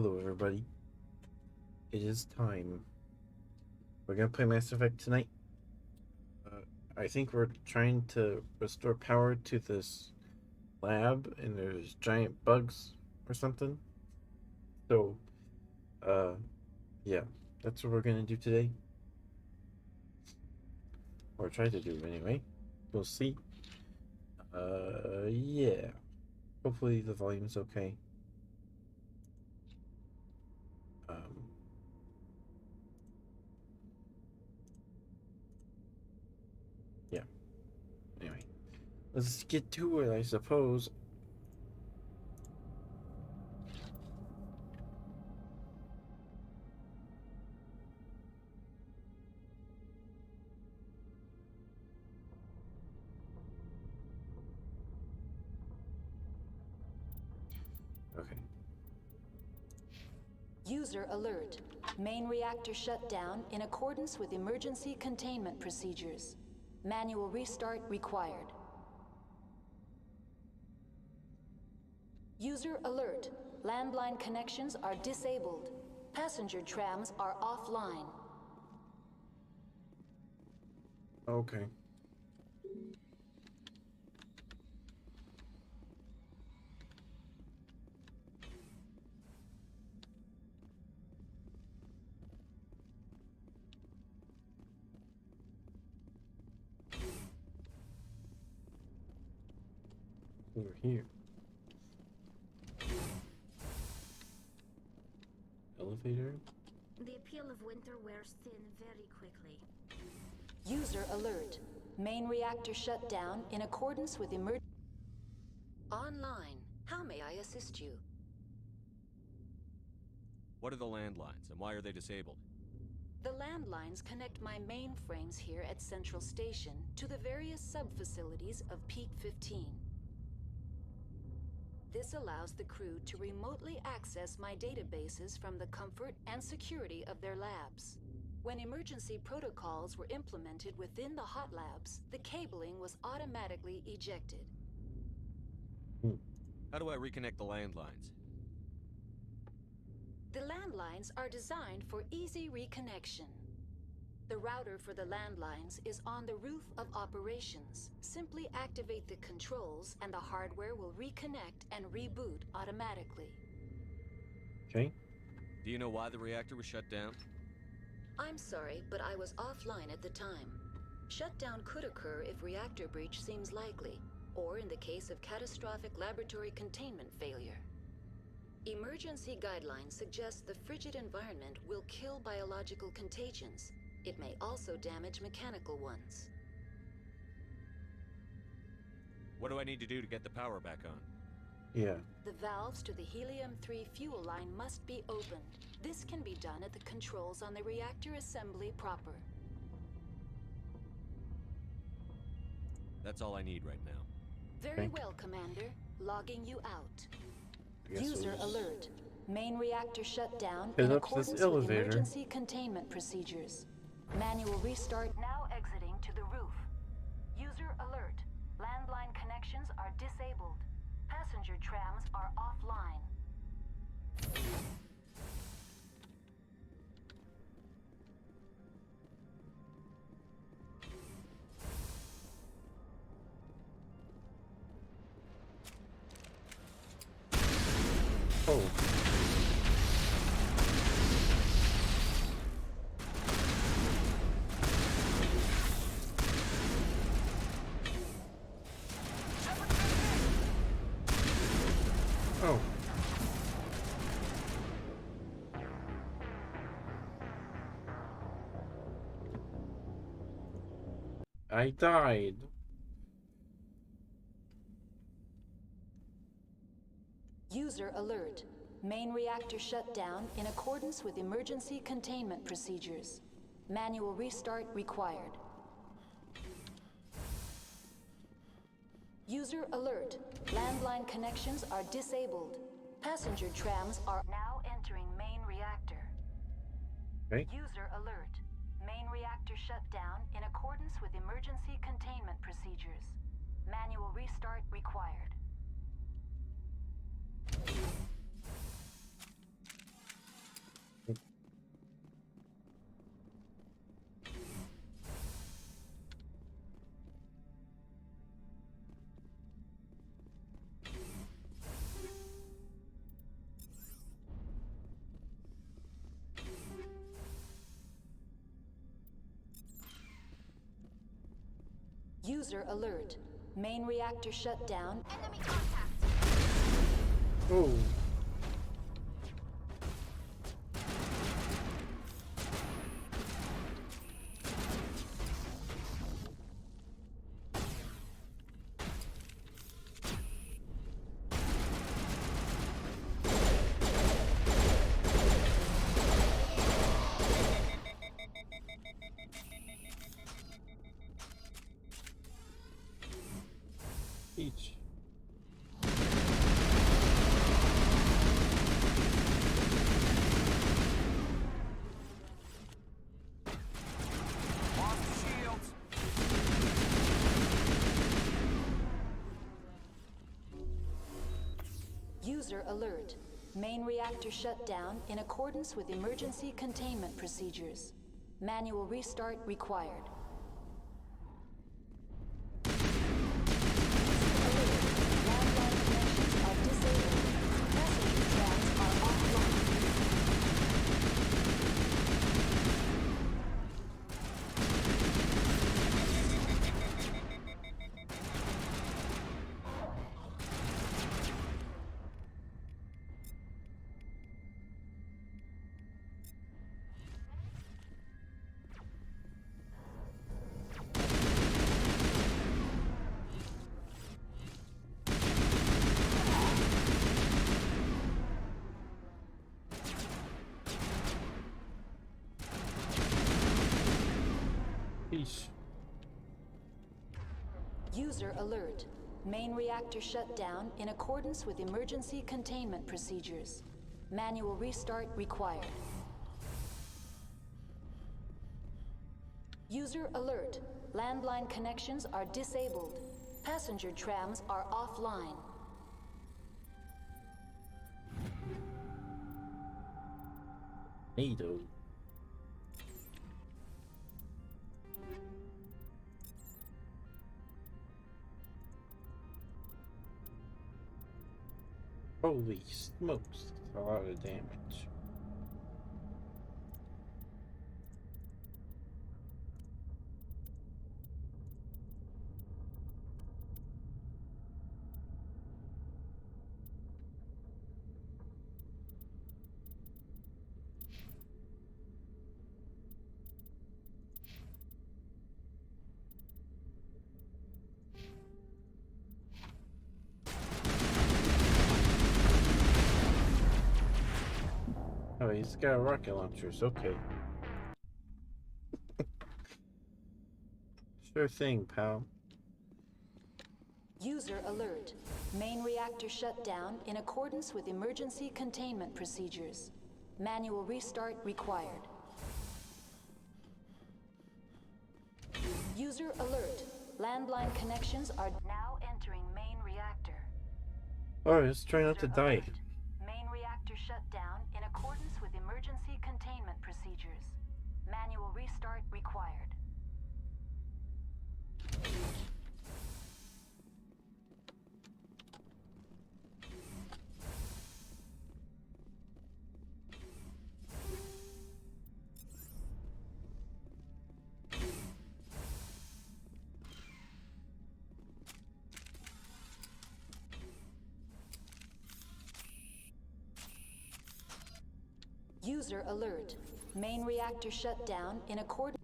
Hello, everybody. It is time. We're gonna play Mass Effect tonight. I think we're trying to restore power to this lab, and there's giant bugs or something. So, uh, yeah, that's what we're gonna do today, or try to do anyway. We'll see. Yeah. Hopefully the volume's okay. Um, yeah. Anyway, let's get to it, I suppose. Okay. User alert. Main reactor shut down in accordance with emergency containment procedures. Manual restart required. User alert. Landline connections are disabled. Passenger trams are offline. Okay. Over here. Elevator. The appeal of winter wears thin very quickly. User alert. Main reactor shut down in accordance with emergency. Online. How may I assist you? What are the landlines, and why are they disabled? The landlines connect my mainframes here at Central Station to the various sub-facilities of Peak 15. This allows the crew to remotely access my databases from the comfort and security of their labs. When emergency protocols were implemented within the hot labs, the cabling was automatically ejected. How do I reconnect the landlines? The landlines are designed for easy reconnection. The router for the landlines is on the roof of operations. Simply activate the controls and the hardware will reconnect and reboot automatically. Okay. Do you know why the reactor was shut down? I'm sorry, but I was offline at the time. Shutdown could occur if reactor breach seems likely, or in the case of catastrophic laboratory containment failure. Emergency guidelines suggest the frigid environment will kill biological contagions. It may also damage mechanical ones. What do I need to do to get the power back on? Yeah. The valves to the helium-3 fuel line must be opened. This can be done at the controls on the reactor assembly proper. That's all I need right now. Very Okay. well, Commander. Logging you out. I guess User we'll just alert. Main reactor shut down head in up to this accordance with elevator. emergency containment procedures. Manual restart now exiting to the roof. User alert. Landline connections are disabled. Passenger trams are offline. Oh. Oh. I died. User alert. Main reactor shut down in accordance with emergency containment procedures. Manual restart required. User alert. Landline connections are disabled. Passenger trams are now entering main reactor. Okay. User alert. Main reactor shut down in accordance with emergency containment procedures. Manual restart required. User alert. Main reactor shut down. Enemy contact! Oh. Each. Lost shields. User alert. Main reactor shut down in accordance with emergency containment procedures. Manual restart required. Landline connections are disabled. Passenger trams are offline. Each. User alert. Main reactor shut down in accordance with emergency containment procedures. Manual restart required. User alert. Landline connections are disabled. Passenger trams are offline. NATO. Holy smokes, that's a lot of damage. Oh, he's got rocket launchers, okay. Sure thing, pal. User alert. Main reactor shut down in accordance with emergency containment procedures. Manual restart required. User alert. Landline connections are now entering main reactor. Alright, let's try not to User die. alert. Main reactor shut down in accordance with emergency containment procedures. Manual restart required. User alert. Main reactor shut down in accordance.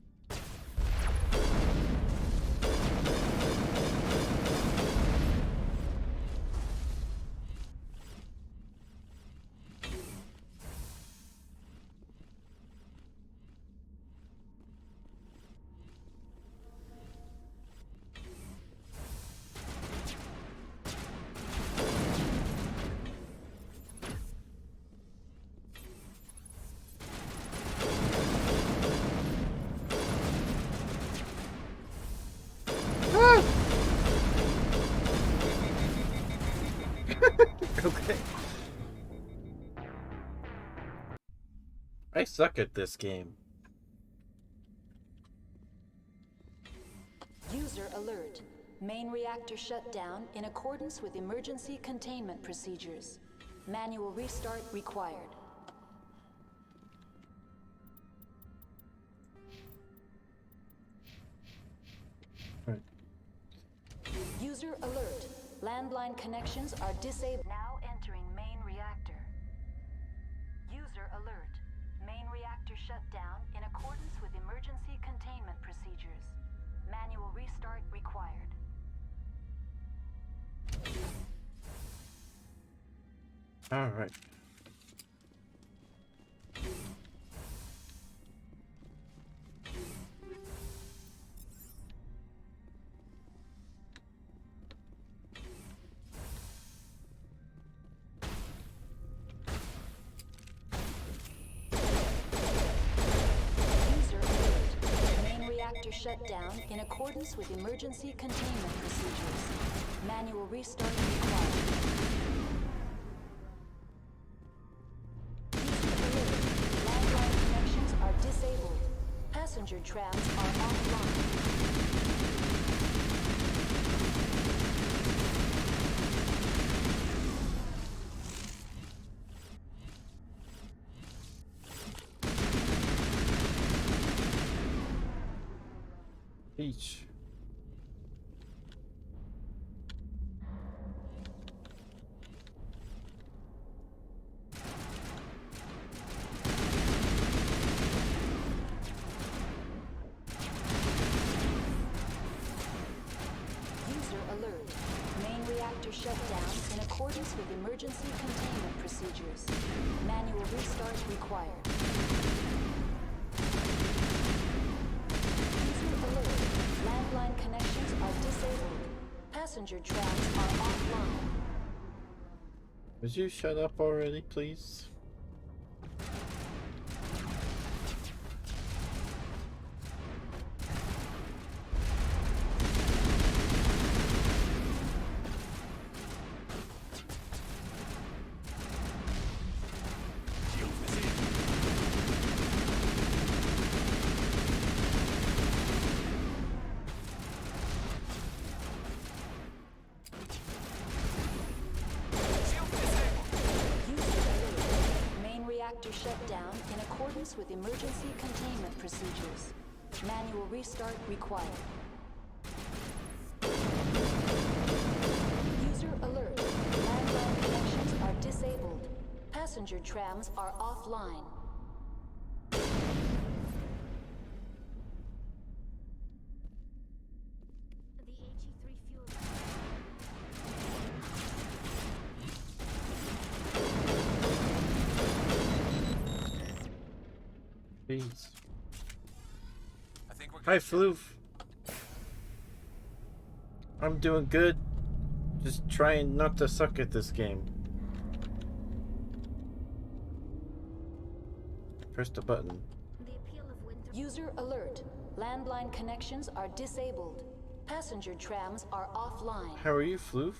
Okay. I suck at this game. User alert. Main reactor shut down in accordance with emergency containment procedures. Manual restart required. Landline connections are disabled. Now entering main reactor. User alert. Main reactor shut down in accordance with emergency containment procedures. Manual restart required. All right. User alert. Main reactor shut down in accordance with emergency containment procedures. Manual restart required. Landline connections are disabled. Passenger trams are offline. Beach. User alert. Main reactor shut down in accordance with emergency containment procedures. Manual restart required. User alert. Landline connections are disabled. Passenger trams are offline. Would you shut up already, please? Reactor shut down in accordance with emergency containment procedures. Manual restart required. User alert. Landline connections are disabled. Passenger trams are offline. The HE3 fuel. Please. I think we're Hi, good. Floof. I'm doing good. Just trying not to suck at this game. Press the button. The appeal of winter. User alert. Landline connections are disabled. Passenger trams are offline. How are you, Floof?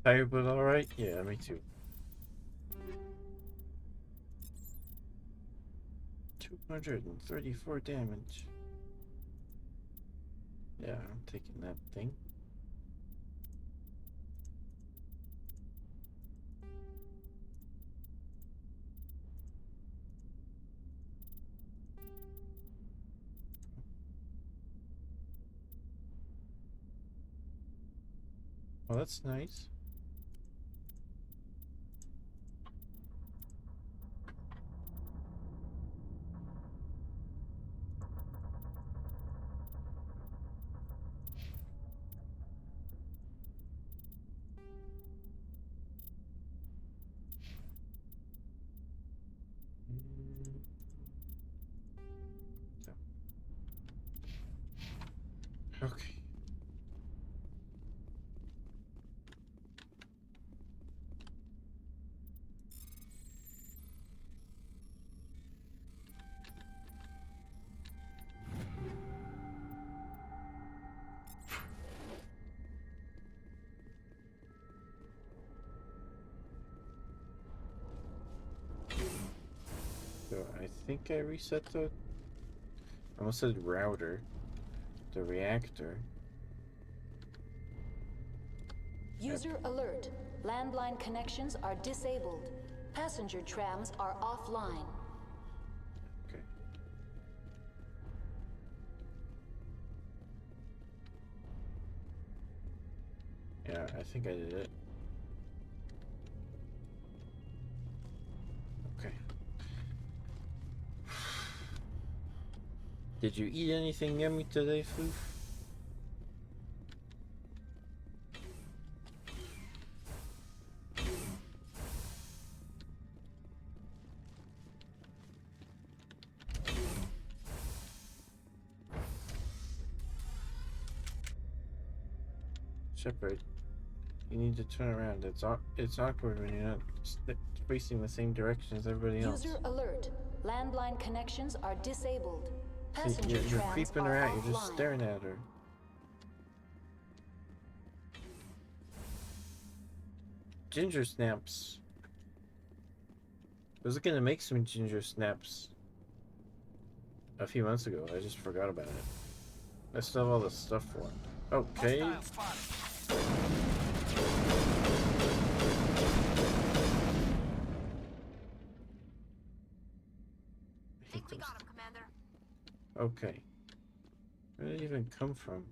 Tired but alright? Yeah, me too. 234 damage. Yeah, I'm taking that thing. Well, that's nice. Okay. think I reset the... I almost said router. The reactor. User alert. Landline connections are disabled. Passenger trams are offline. Okay. Yeah, I think I did it. Okay. Did you eat anything yummy today, Foof? Shepard, you need to turn around. It's awkward when you're not facing the same direction as everybody else. User alert. Landline connections are disabled. See, Passenger you're trams creeping are her out. offline. You're just staring at her. Ginger snaps. I was gonna make some ginger snaps a few months ago. I just forgot about it. I still have all the stuff for it. Okay. Hostile spotted. I Think hate we those. got him, Commander. Okay. Where did it even come from?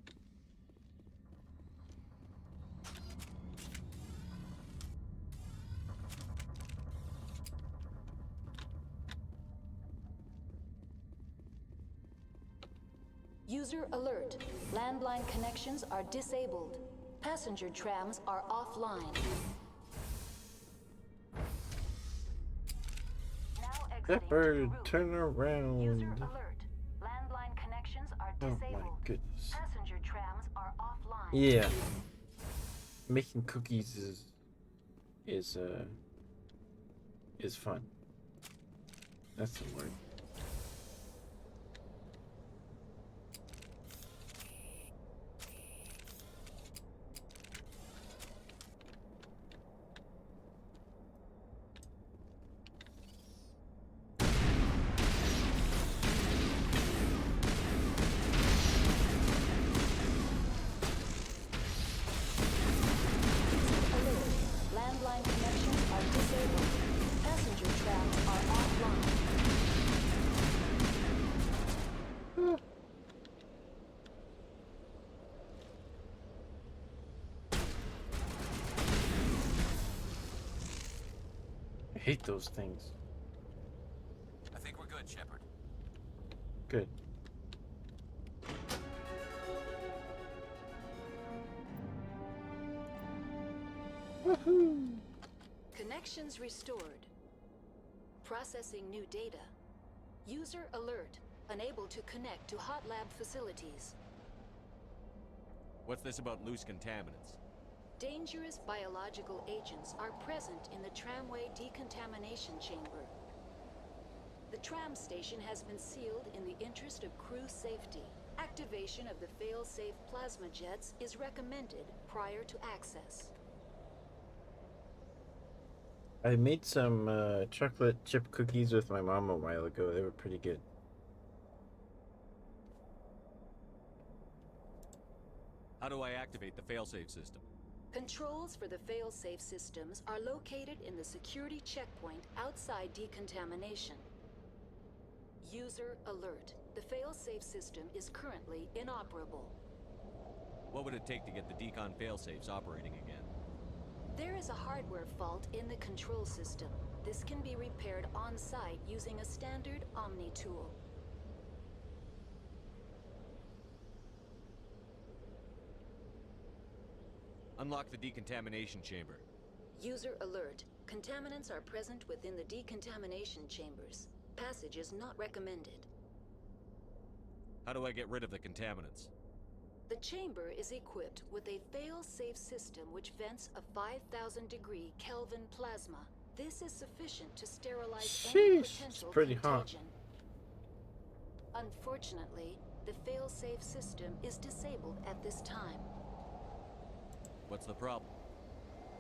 User alert. Landline connections are disabled. Passenger trams are offline. Now exiting Shepard, route. turn around. User alert. Landline connections are Oh disabled. my goodness. Passenger trams are offline. Yeah. Making cookies is fun. That's the word. Alert. Landline connections are disabled. Passenger trams are offline. I hate those things. I think we're good, Shepard. Good. Woohoo! Connections restored. Processing new data. User alert. Unable to connect to hot lab facilities. What's this about loose contaminants? Dangerous biological agents are present in the tramway decontamination chamber. The tram station has been sealed in the interest of crew safety. Activation of the fail-safe plasma jets is recommended prior to access. I made some chocolate chip cookies with my mom a while ago. They were pretty good. How do I activate the failsafe system? Controls for the fail-safe systems are located in the security checkpoint outside decontamination. User alert. The fail-safe system is currently inoperable. What would it take to get the decon failsafes operating again? There is a hardware fault in the control system. This can be repaired on-site using a standard Omni tool. Unlock the decontamination chamber. User alert. Contaminants are present within the decontamination chambers. Passage is not recommended. How do I get rid of the contaminants? The chamber is equipped with a fail-safe system which vents a 5,000 degree Kelvin plasma. This is sufficient to sterilize any Sheesh, it's potential pretty hot. contagion. Unfortunately, the fail-safe system is disabled at this time. What's the problem?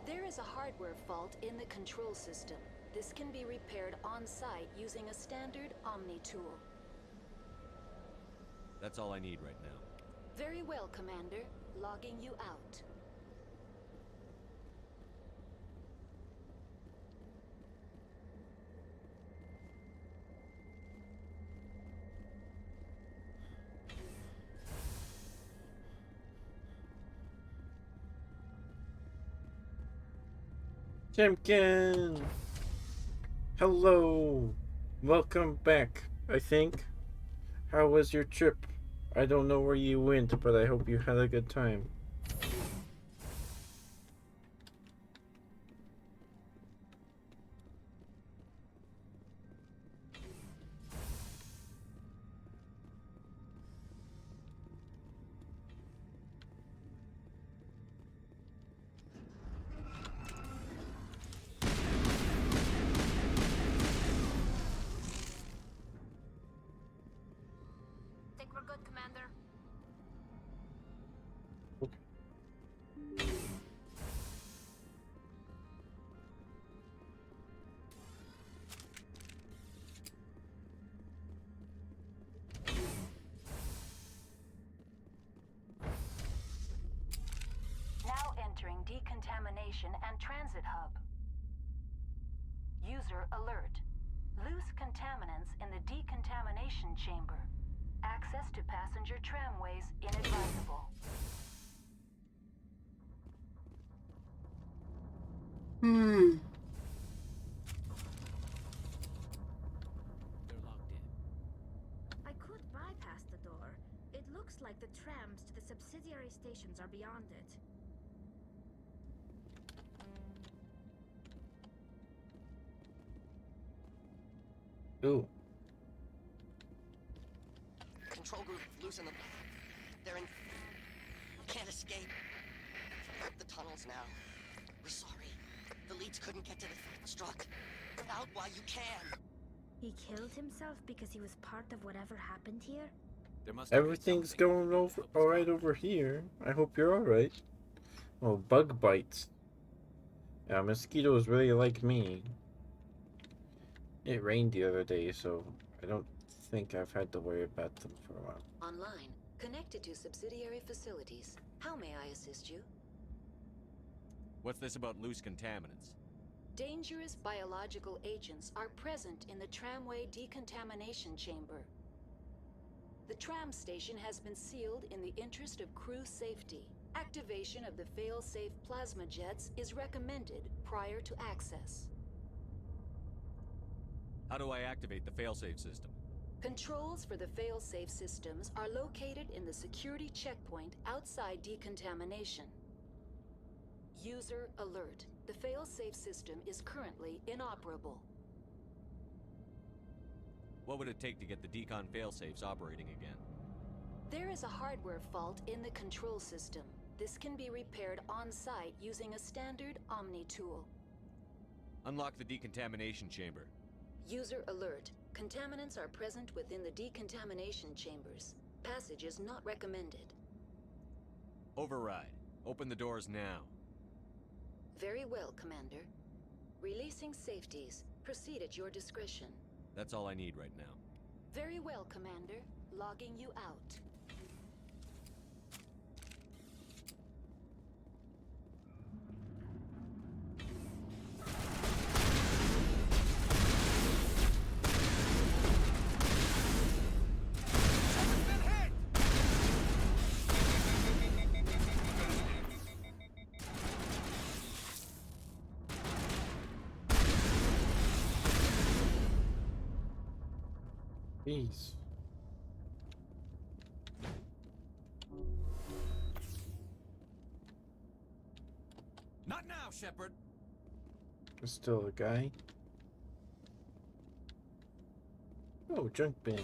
There is a hardware fault in the control system. This can be repaired on-site using a standard Omni tool. That's all I need right now. Very well, Commander. Logging you out. Timken! Hello! Welcome back, I think. How was your trip? I don't know where you went, but I hope you had a good time. Think we're good, Commander? Now entering decontamination and transit hub. User alert. Loose contaminants in the decontamination chamber. Access to passenger tramways inadvisable. They're locked in. I could bypass the door. It looks like the trams to the subsidiary stations are beyond it. Ooh. Control group, loosen them. They're in... Can't escape. The tunnels now. We're sorry. The leads couldn't get to the struck. Get out while you can. He killed himself because he was part of whatever happened here? There must have been Everything's something. going over alright over here. I hope you're alright. Oh, bug bites. Yeah, mosquitoes really like me. It rained the other day, so I don't think I've had to worry about them for a while. Online. Connected to subsidiary facilities. How may I assist you? What's this about loose contaminants? Dangerous biological agents are present in the tramway decontamination chamber. The tram station has been sealed in the interest of crew safety. Activation of the fail-safe plasma jets is recommended prior to access. How do I activate the failsafe system? Controls for the fail-safe systems are located in the security checkpoint outside decontamination. User alert. The fail-safe system is currently inoperable. What would it take to get the decon failsafes operating again? There is a hardware fault in the control system. This can be repaired on-site using a standard Omni tool. Unlock the decontamination chamber. User alert. Contaminants are present within the decontamination chambers. Passage is not recommended. Override. Open the doors now. Very well, Commander. Releasing safeties. Proceed at your discretion. That's all I need right now. Very well, Commander. Logging you out. Jeez. Not now, Shepard. There's still a guy. Oh, junk bin.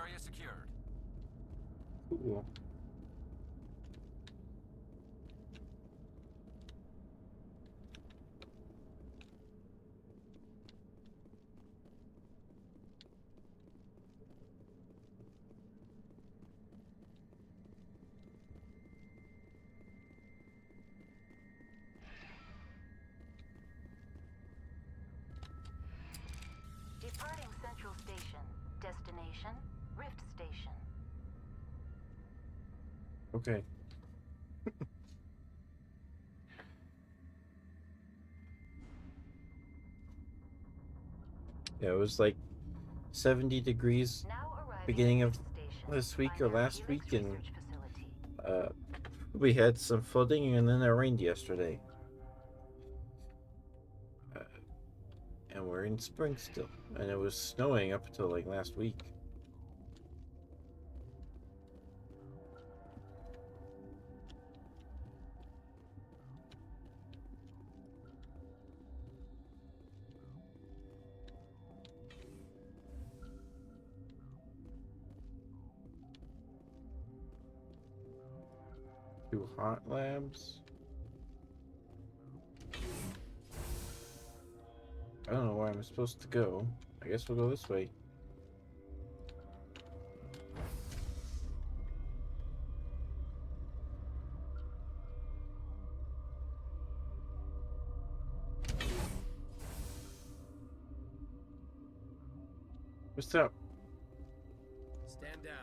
area secured. Cool. Departing Central Station. Destination, Rift Station. Okay. Yeah, it was like 70 degrees Now arriving beginning at of Rift Station. this week or Binary last Helix week, and Research Facility. we had some flooding, and then it rained yesterday. And we're in spring still, and it was snowing up until like last week. Two hot labs. I don't know where I'm supposed to go. I guess we'll go this way. What's up? Stand down.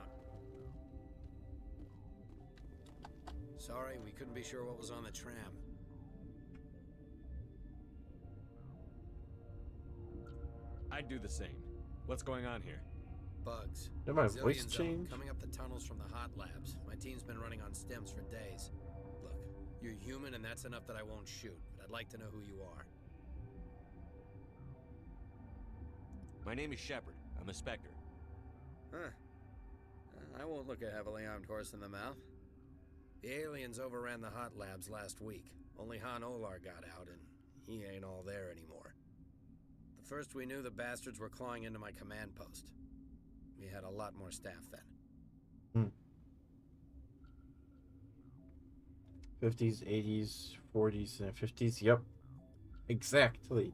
Sorry, we couldn't be sure what was on the tram. I'd do the same. What's going on here? Bugs. Did my voice Zillions of them change? coming up the tunnels from the hot labs. My team's been running on stems for days. Look, you're human and that's enough that I won't shoot, but I'd like to know who you are. My name is Shepard. I'm a Spectre. Huh. I won't look a heavily armed horse in the mouth. The aliens overran the hot labs last week. Only Han Olar got out, and he ain't all there anymore. The first we knew, the bastards were clawing into my command post. We had a lot more staff then. 50s, 80s, 40s, and 50s. Yep. Exactly.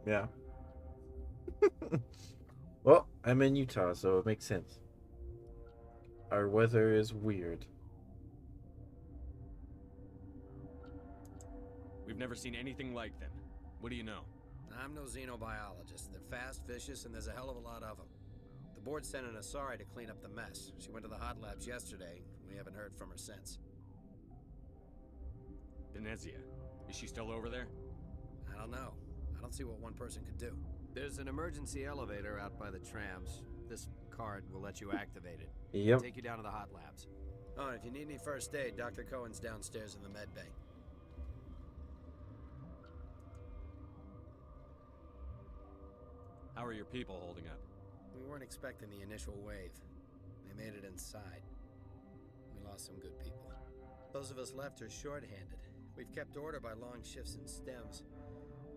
Yeah. Well, I'm in Utah, so it makes sense. Our weather is weird. We've never seen anything like them. What do you know? I'm no xenobiologist. They're fast, vicious, and there's a hell of a lot of them. The board sent an Asari to clean up the mess. She went to the hot labs yesterday. We haven't heard from her since. Venezia. Is she still over there? I don't know. I don't see what one person could do. There's an emergency elevator out by the trams. This card will let you activate it. Yep. Take you down to the hot labs. Oh, and if you need any first aid, Dr. Cohen's downstairs in the med bay. How are your people holding up? We weren't expecting the initial wave. They made it inside. We lost some good people. Those of us left are short-handed. We've kept order by long shifts in stems.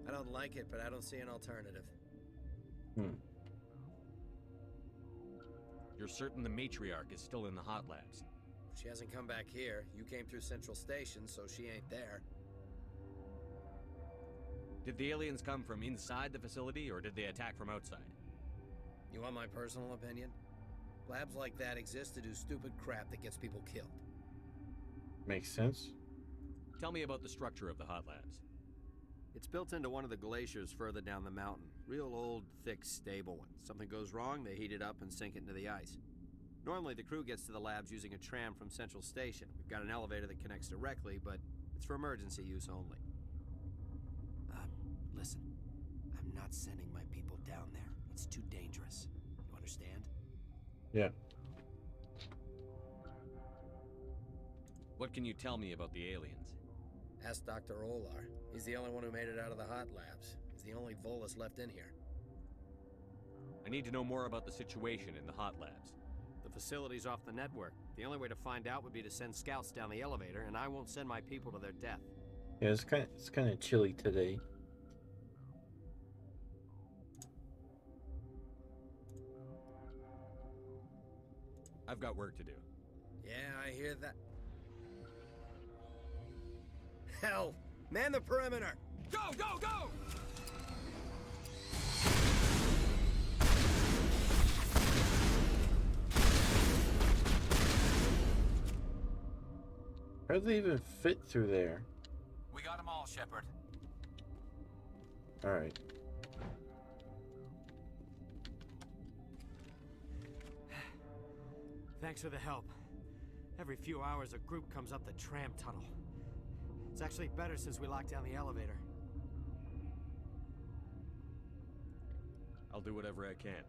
I don't like it, but I don't see an alternative. You're certain the matriarch is still in the hot labs? She hasn't come back here. You came through Central Station, so she ain't there. Did the aliens come from inside the facility, or did they attack from outside? You want my personal opinion? Labs like that exist to do stupid crap that gets people killed. Makes sense. Tell me about the structure of the hot labs. It's built into one of the glaciers further down the mountain. Real old, thick, stable one. Something goes wrong, they heat it up and sink it into the ice. Normally, the crew gets to the labs using a tram from Central Station. We've got an elevator that connects directly, but it's for emergency use only. Listen. I'm not sending my people down there. It's too dangerous. You understand? Yeah. What can you tell me about the aliens? Ask Dr. Olar. He's the only one who made it out of the hot labs. He's the only Volus left in here. I need to know more about the situation in the hot labs. The facility's off the network. The only way to find out would be to send scouts down the elevator, and I won't send my people to their death. Yeah, it's kind of chilly today. I've got work to do. Yeah, I hear that. Hell! Man the perimeter! Go, go, go! How do they even fit through there? We got them all, Shepard. Alright. Thanks for the help. Every few hours, a group comes up the tram tunnel. It's actually better since we locked down the elevator. I'll do whatever I can.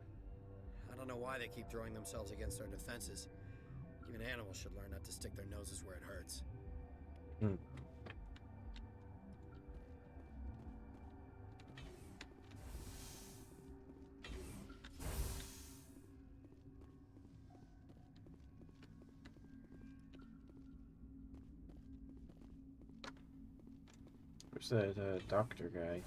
I don't know why they keep throwing themselves against our defenses. Even animals should learn not to stick their noses where it hurts. Hmm. Where's that doctor guy?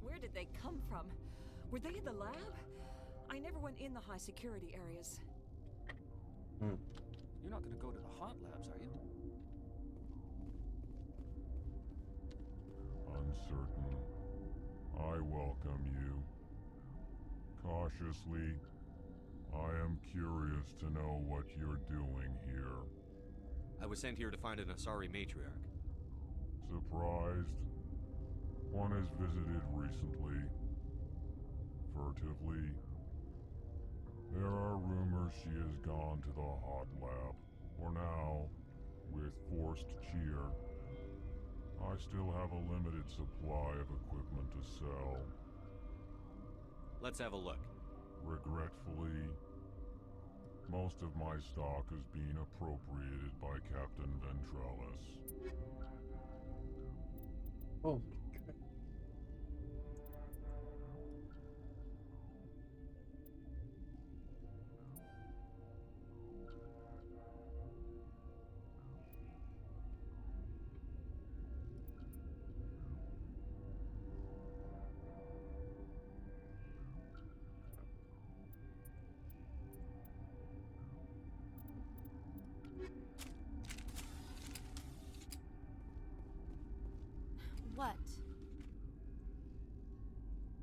Where did they come from? Were they in the lab? I never went in the high security areas. You're not gonna go to the hot labs, are you? Uncertain. I welcome you. Cautiously, I am curious to know what you're doing here. I was sent here to find an Asari matriarch. Surprised? One has visited recently. Furtively. There are rumors she has gone to the hot lab. For now, with forced cheer, I still have a limited supply of equipment to sell. Let's have a look. Regretfully, most of my stock has been appropriated by Captain Ventralis. Oh. What?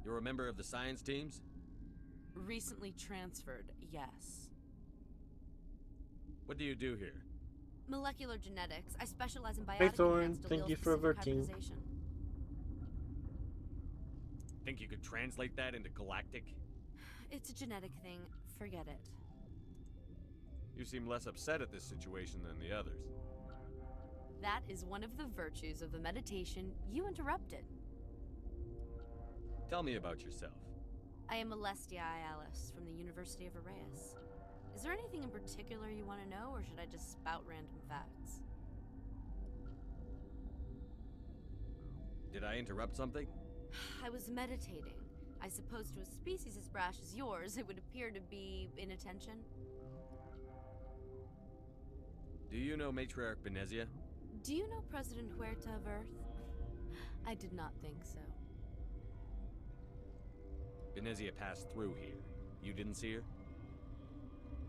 You're a member of the science teams? Recently transferred, yes. What do you do here? Molecular genetics. I specialize in Hey biotic Thorn, enhanced thank you allele for specific voting. hybridization. Think you could translate that into galactic? It's a genetic thing. Forget it. You seem less upset at this situation than the others. That is one of the virtues of the meditation you interrupted. Tell me about yourself. I am Alestia Alice from the University of Arraeus. Is there anything in particular you want to know, or should I just spout random facts? Did I interrupt something? I was meditating. I suppose to a species as brash as yours, it would appear to be inattention. Do you know Matriarch Benezia? Do you know President Huerta of Earth? I did not think so. Benezia passed through here. You didn't see her?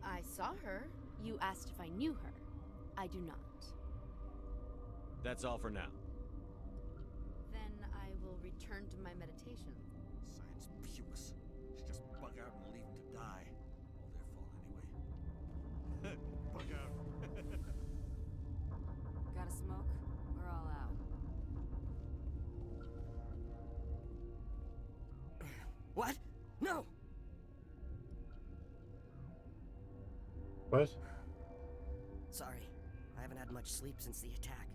I saw her. You asked if I knew her. I do not. That's all for now. Then I will return to my meditation. Science pukes. Should just bug out and leave them to die. All their fault anyway. Bug out. Got a smoke? We're all out. What? No! What? Sorry. I haven't had much sleep since the attack.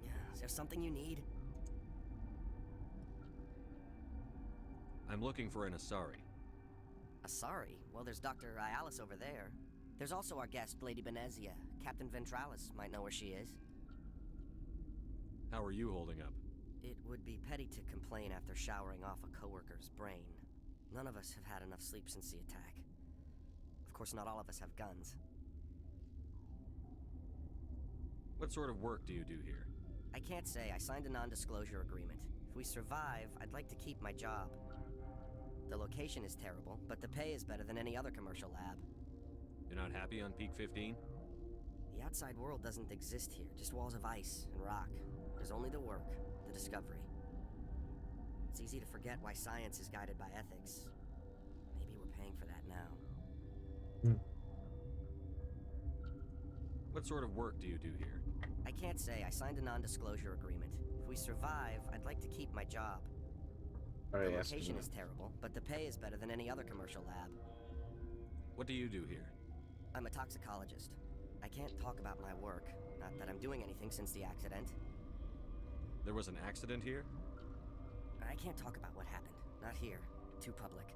Yeah, is there something you need? I'm looking for an Asari. Asari? Well, there's Dr. Ayalis over there. There's also our guest, Lady Benezia. Captain Ventralis might know where she is. How are you holding up? It would be petty to complain after showering off a coworker's brain. None of us have had enough sleep since the attack. Of course, not all of us have guns. What sort of work do you do here? I can't say. I signed a non-disclosure agreement. If we survive, I'd like to keep my job. The location is terrible, but the pay is better than any other commercial lab. You're not happy on Peak 15? The outside world doesn't exist here, just walls of ice and rock. There's only the work, the discovery. It's easy to forget why science is guided by ethics. Maybe we're paying for that now. What sort of work do you do here? I can't say. I signed a non-disclosure agreement. If we survive, I'd like to keep my job. The location is terrible, but the pay is better than any other commercial lab. What do you do here? I'm a toxicologist. I can't talk about my work. Not that I'm doing anything since the accident. There was an accident here? I can't talk about what happened. Not here. Too public.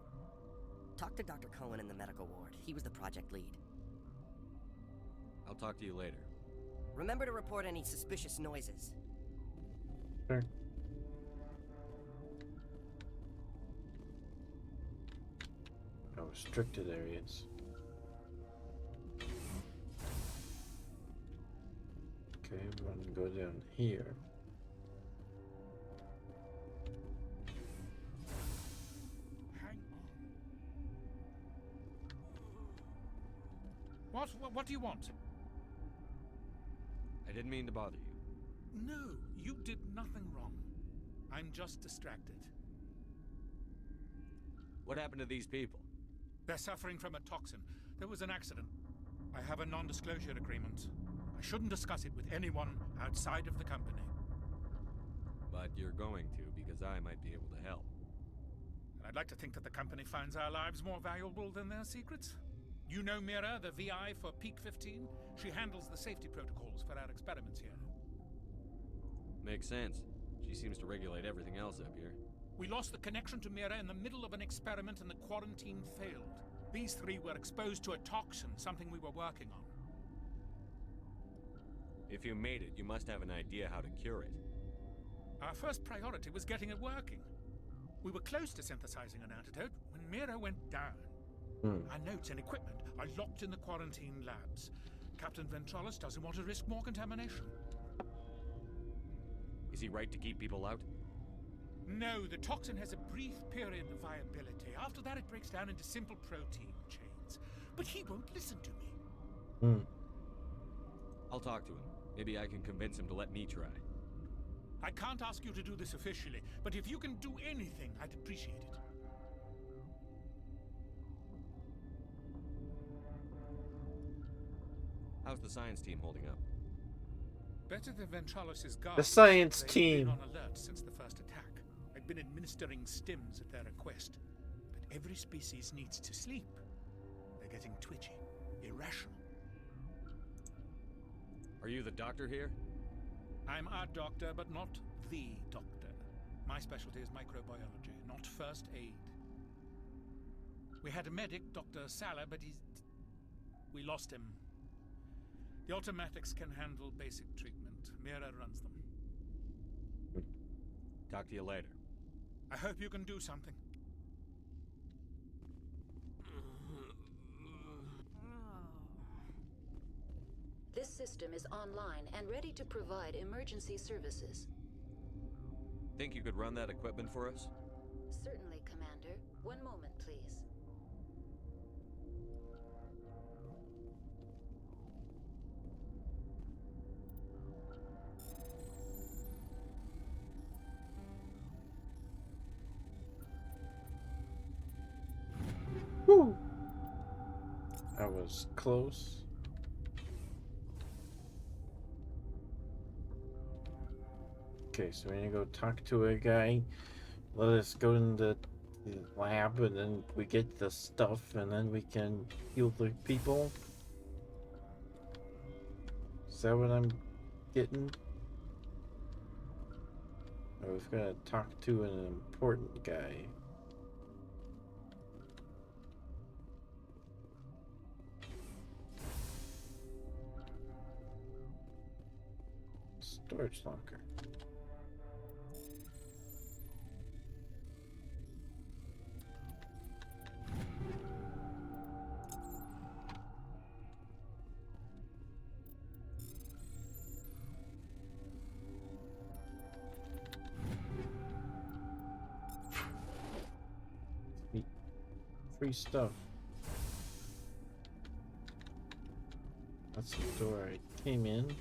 Talk to Dr. Cohen in the medical ward. He was the project lead. I'll talk to you later. Remember to report any suspicious noises. Sure. Oh, restricted areas. Okay, we're gonna go down here. Hang on. What do you want? I didn't mean to bother you. No, you did nothing wrong. I'm just distracted. What happened to these people? They're suffering from a toxin. There was an accident. I have a non-disclosure agreement. I shouldn't discuss it with anyone outside of the company. But you're going to, because I might be able to help. And I'd like to think that the company finds our lives more valuable than their secrets. You know Mira, the VI for Peak 15? She handles the safety protocols for our experiments here. Makes sense. She seems to regulate everything else up here. We lost the connection to Mira in the middle of an experiment and the quarantine failed. These three were exposed to a toxin, something we were working on. If you made it, you must have an idea how to cure it. Our first priority was getting it working. We were close to synthesizing an antidote when Mira went down. Our notes and equipment are locked in the quarantine labs. Captain Ventralis doesn't want to risk more contamination. Is he right to keep people out? No, the toxin has a brief period of viability. After that, it breaks down into simple protein chains. But he won't listen to me. I'll talk to him. Maybe I can convince him to let me try. I can't ask you to do this officially, but if you can do anything, I'd appreciate it. How's the science team holding up? Better than Ventralis' guards. The science They've team. been on alert since the first attack. I've been administering stims at their request. But every species needs to sleep. They're getting twitchy, irrational. Are you the doctor here? I'm a doctor, but not the doctor. My specialty is microbiology, not first aid. We had a medic, Dr. Sala, but we lost him. The automatics can handle basic treatment. Mira runs them. Talk to you later. I hope you can do something. This system is online and ready to provide emergency services. Think you could run that equipment for us? Certainly, Commander. One moment, please. Woo! That was close. Okay, so we're gonna go talk to a guy. Let us go in the lab, and then we get the stuff, and then we can heal the people. Is that what I'm getting? Or we've got to talk to an important guy. Storage locker. free stuff. That's the door I came in.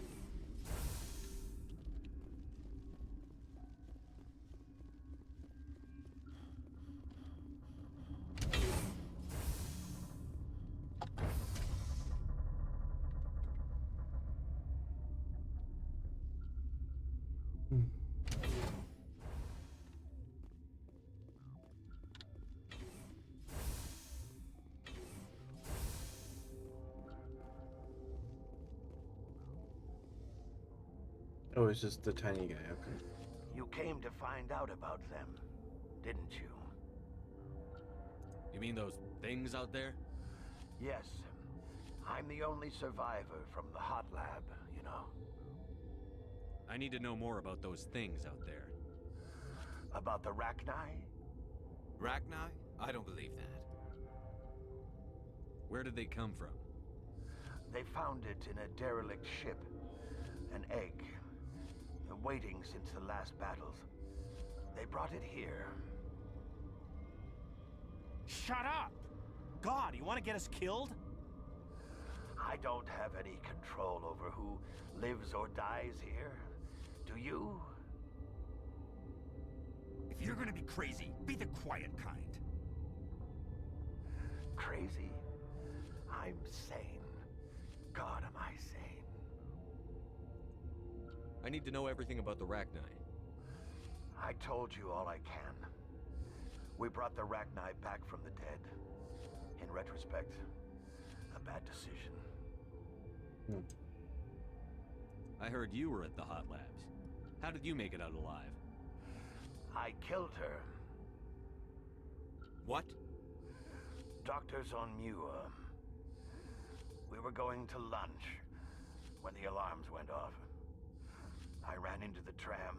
Oh, it's just the tiny guy, okay. You came to find out about them, didn't you? You mean those things out there? Yes. I'm the only survivor from the hot lab, you know. I need to know more about those things out there. About the Rachni? Rachni? I don't believe that. Where did they come from? They found it in a derelict ship. An egg. Waiting since the last battles. They brought it here. Shut up! God, you want to get us killed? I don't have any control over who lives or dies here. Do you? If you're gonna be crazy, be the quiet kind. Crazy? I'm sane. God, am I sane? I need to know everything about the Rachni. I told you all I can. We brought the Rachni back from the dead. In retrospect, a bad decision. I heard you were at the hot labs. How did you make it out alive? I killed her. What? Doctors on Muir. We were going to lunch when the alarms went off. I ran into the tram,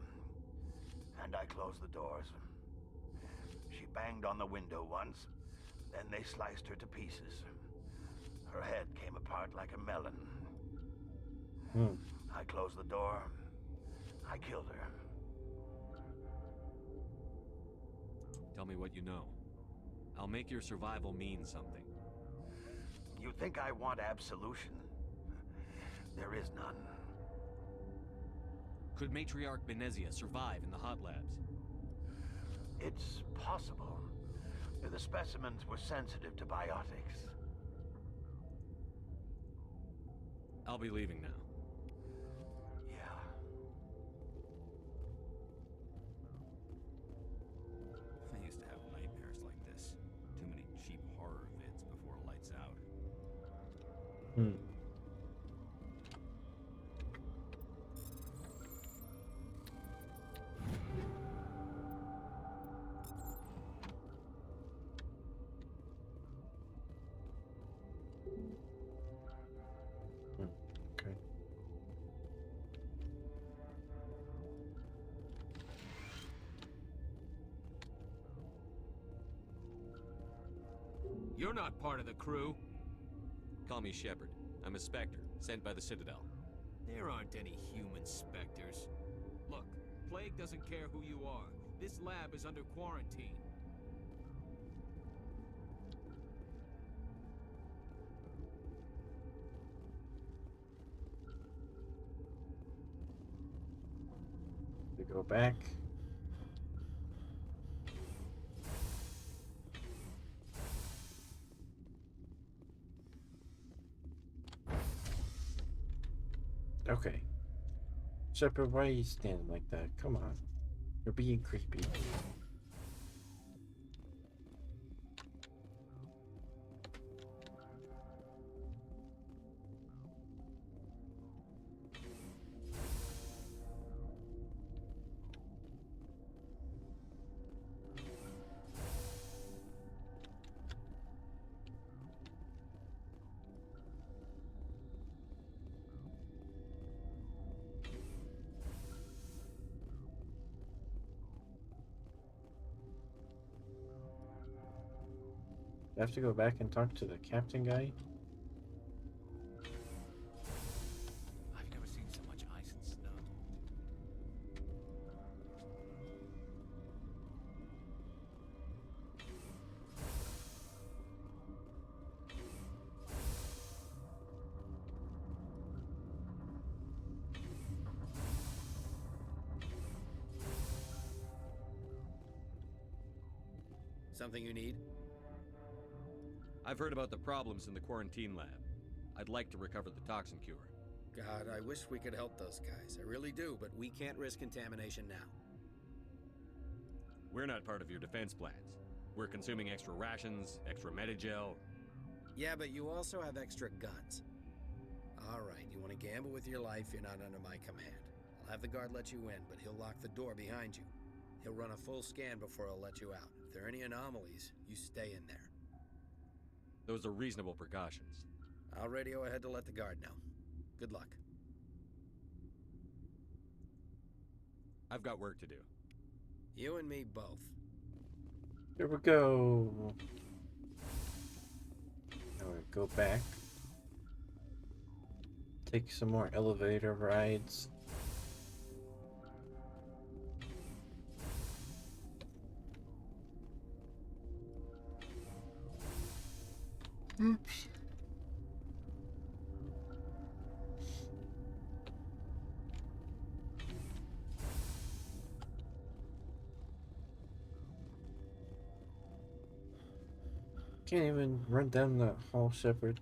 and I closed the doors. She banged on the window once, then they sliced her to pieces. Her head came apart like a melon. I closed the door. I killed her. Tell me what you know. I'll make your survival mean something. You think I want absolution? There is none. Could Matriarch Benezia survive in the hot labs? It's possible. The specimens were sensitive to biotics. I'll be leaving now. Yeah. I used to have nightmares like this. Too many cheap horror vids before lights out. Okay. You're not part of the crew. Call me Shepard. I'm a Spectre, sent by the Citadel. There aren't any human specters. Look, Plague doesn't care who you are. This lab is under quarantine. We go back. Okay. Shepard, why are you standing like that? Come on. You're being creepy. I have to go back and talk to the captain guy? I've never seen so much ice and snow. Something you need? I've heard about the problems in the quarantine lab. I'd like to recover the toxin cure. God, I wish we could help those guys. I really do, but we can't risk contamination now. We're not part of your defense plans. We're consuming extra rations, extra Medigel. Yeah, but you also have extra guns. All right, you want to gamble with your life, you're not under my command. I'll have the guard let you in, but he'll lock the door behind you. He'll run a full scan before he'll let you out. If there are any anomalies, you stay in there. Those are reasonable precautions. I'll radio ahead to let the guard know. Good luck. I've got work to do. You and me both. Here we go. Now we go back. Take some more elevator rides. Oops. Can't even run down the hall, Shepard.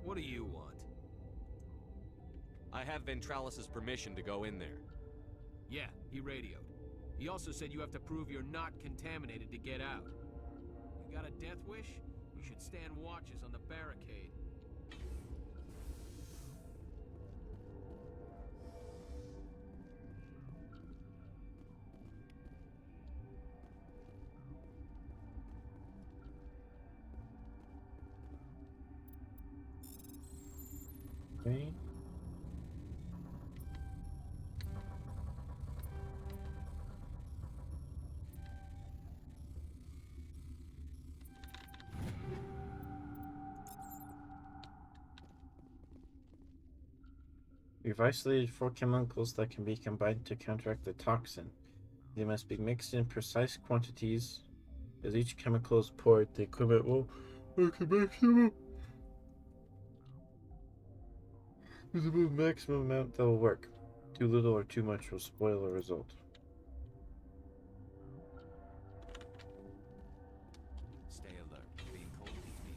What do you want? I have Ventralis' permission to go in there. Yeah, he radioed. He also said you have to prove you're not contaminated to get out. You got a death wish? You should stand watches on the barricade. Okay. We've isolated 4 chemicals that can be combined to counteract the toxin. They must be mixed in precise quantities. As each chemical is poured, the equipment will work a maximum. With the maximum amount that will work. Too little or too much will spoil the result. Stay alert. Being cold keeps me.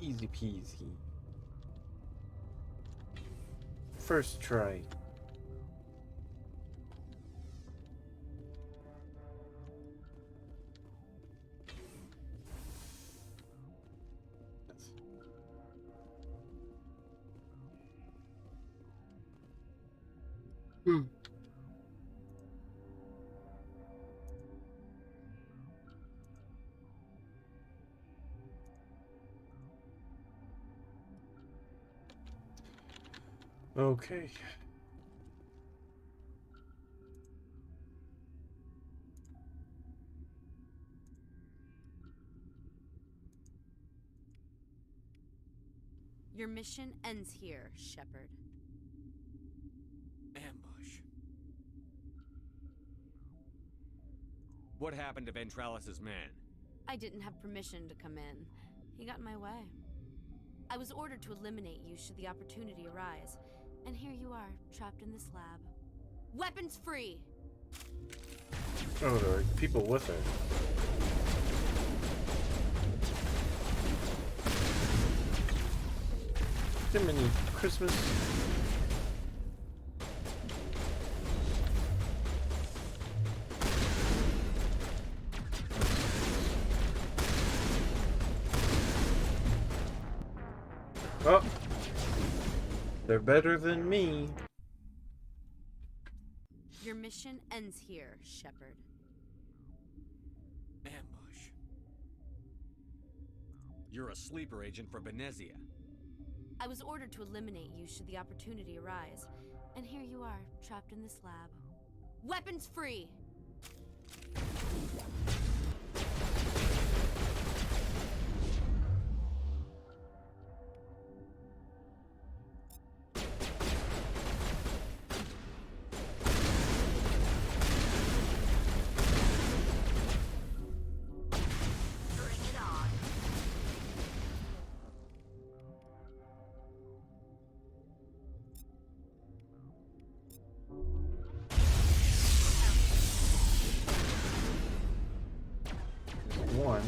Easy peasy. First try. Okay. Your mission ends here, Shepard. Ambush. What happened to Ventralis' man? I didn't have permission to come in. He got in my way. I was ordered to eliminate you should the opportunity arise. And here you are, trapped in this lab. Weapons free! Oh, there are people with her. Jiminy Christmas. They're better than me. Your mission ends here, Shepard. Ambush. You're a sleeper agent for Benezia. I was ordered to eliminate you should the opportunity arise. And here you are, trapped in this lab. Weapons free! One.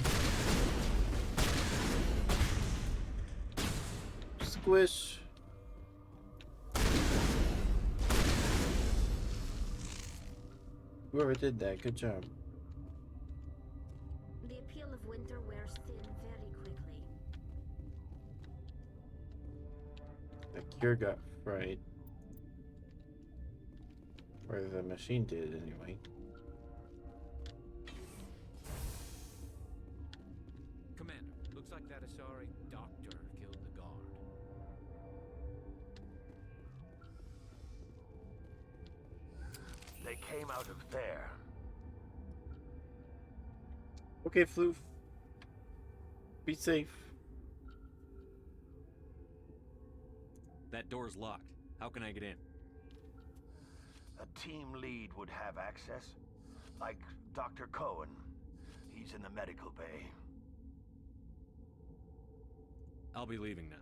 Squish. Whoever did that, good job. The appeal of winter wears thin very quickly. The cure got fried. Or the machine did, anyway. Commander, looks like that Asari doctor killed the guard. They came out of there. Okay, Floof. Be safe. That door's locked. How can I get in? A team lead would have access. Like Dr. Cohen. He's in the medical bay. I'll be leaving now.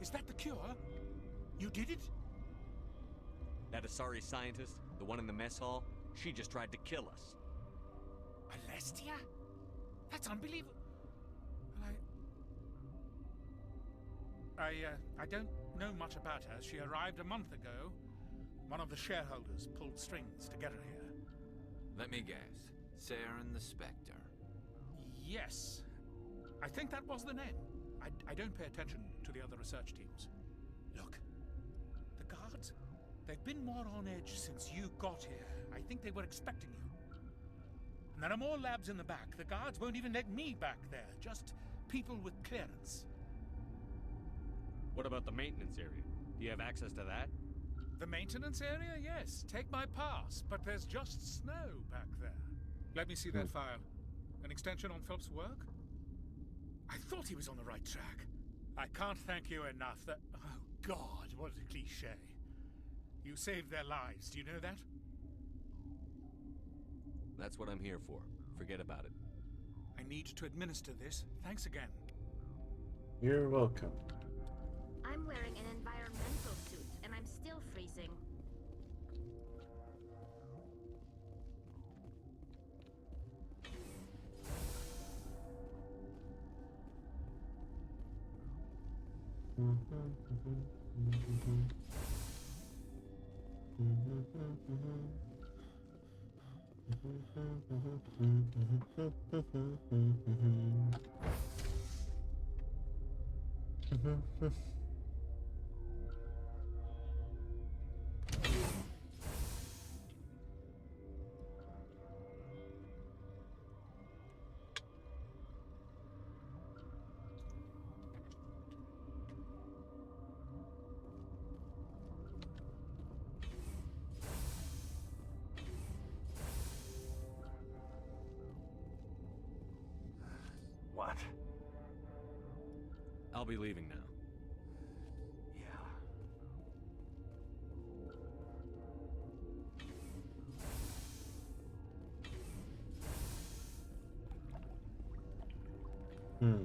Is that the cure? You did it? That Asari scientist, the one in the mess hall, she just tried to kill us. Alestia? That's unbelievable. I don't know much about her. She arrived a month ago. One of the shareholders pulled strings to get her here. Let me guess. Saren the Spectre. Yes. I think that was the name. I don't pay attention to the other research teams. Look, the guards, they've been more on edge since you got here. I think they were expecting you. And there are more labs in the back. The guards won't even let me back there. Just people with clearance. What about the maintenance area? Do you have access to that? The maintenance area? Yes. Take my pass. But there's just snow back there. Let me see that file. An extension on Phelps' work? I thought he was on the right track. I can't thank you enough. That... Oh, God, what a cliche. You saved their lives. Do you know that? That's what I'm here for. Forget about it. I need to administer this. Thanks again. You're welcome. I'm wearing an environmental suit, and I'm still freezing. What? I'll be leaving now. Hmm.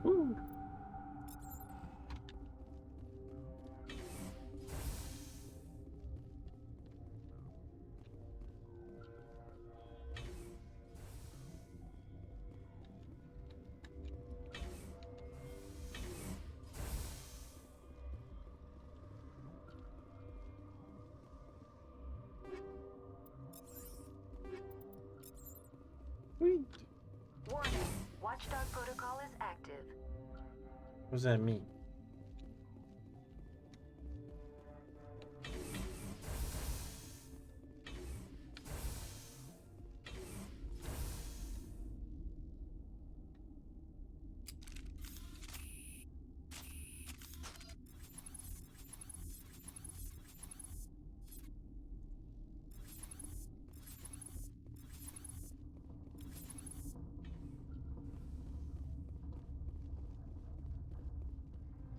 Woo. Sweet. Warning. Watchdog protocol is active. What does that mean?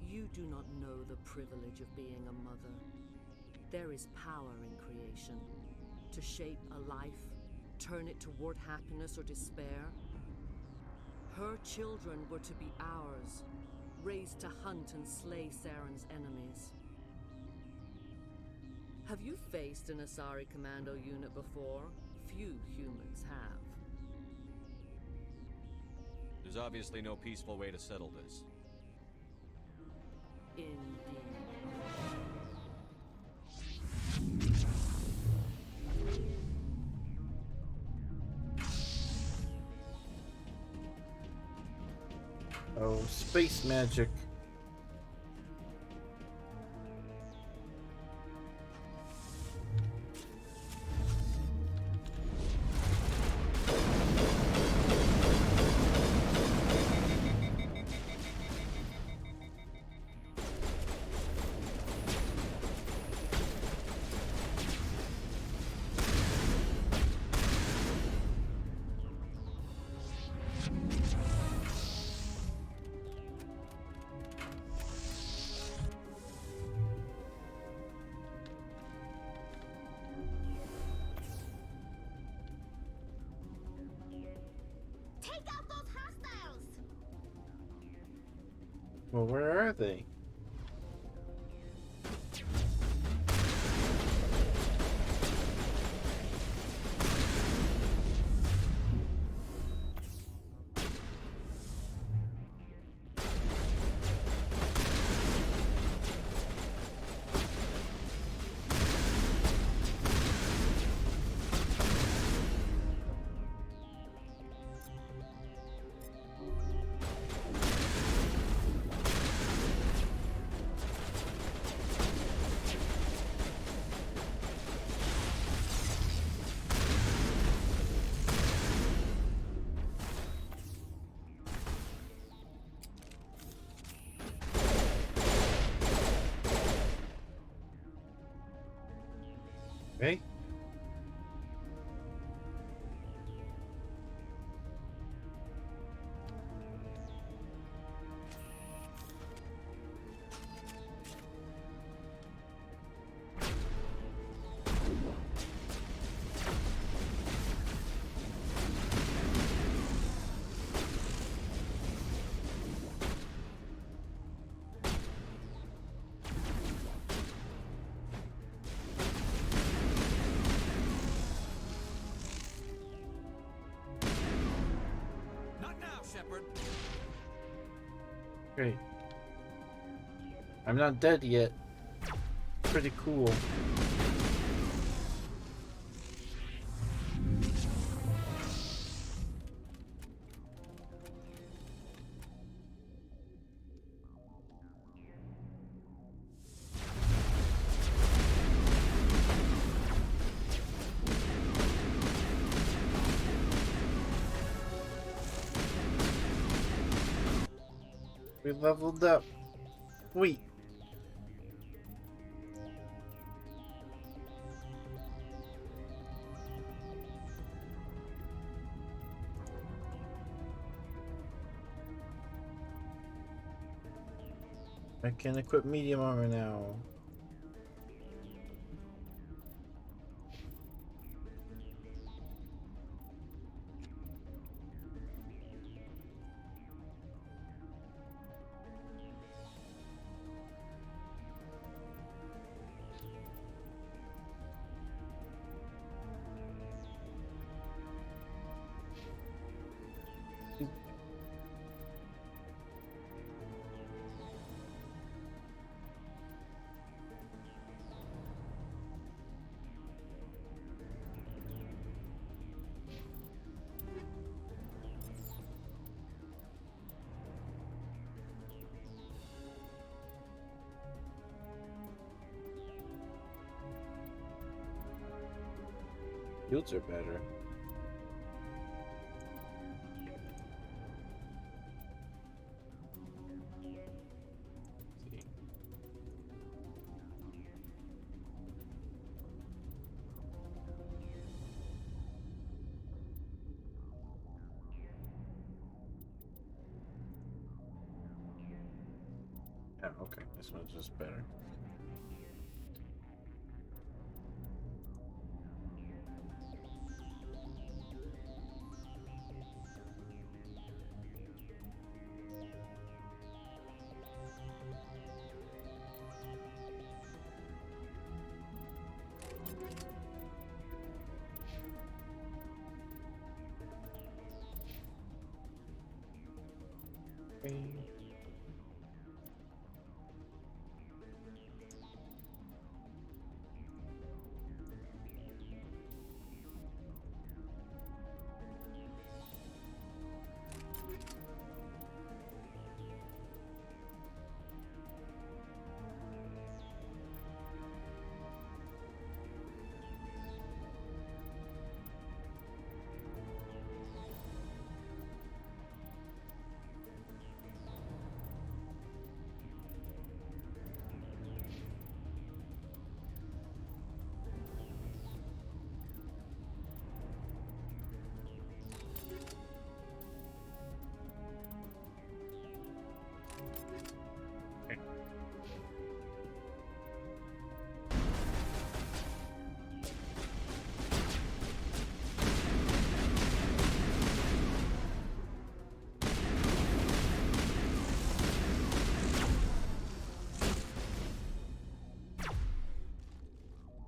You do not know the privilege of being a mother. There is power in creation. To shape a life, turn it toward happiness or despair. Her children were to be ours, raised to hunt and slay Saren's enemies. Have you faced an Asari commando unit before? Few humans have. There's obviously no peaceful way to settle this. Indeed. Oh, space magic. Take out those hostiles! Well, where are they? Okay. Shepard. Great. I'm not dead yet. Pretty cool. We leveled up. Wait. I can equip medium armor now. Yields are better. Yeah, okay, this one's just better. Okay.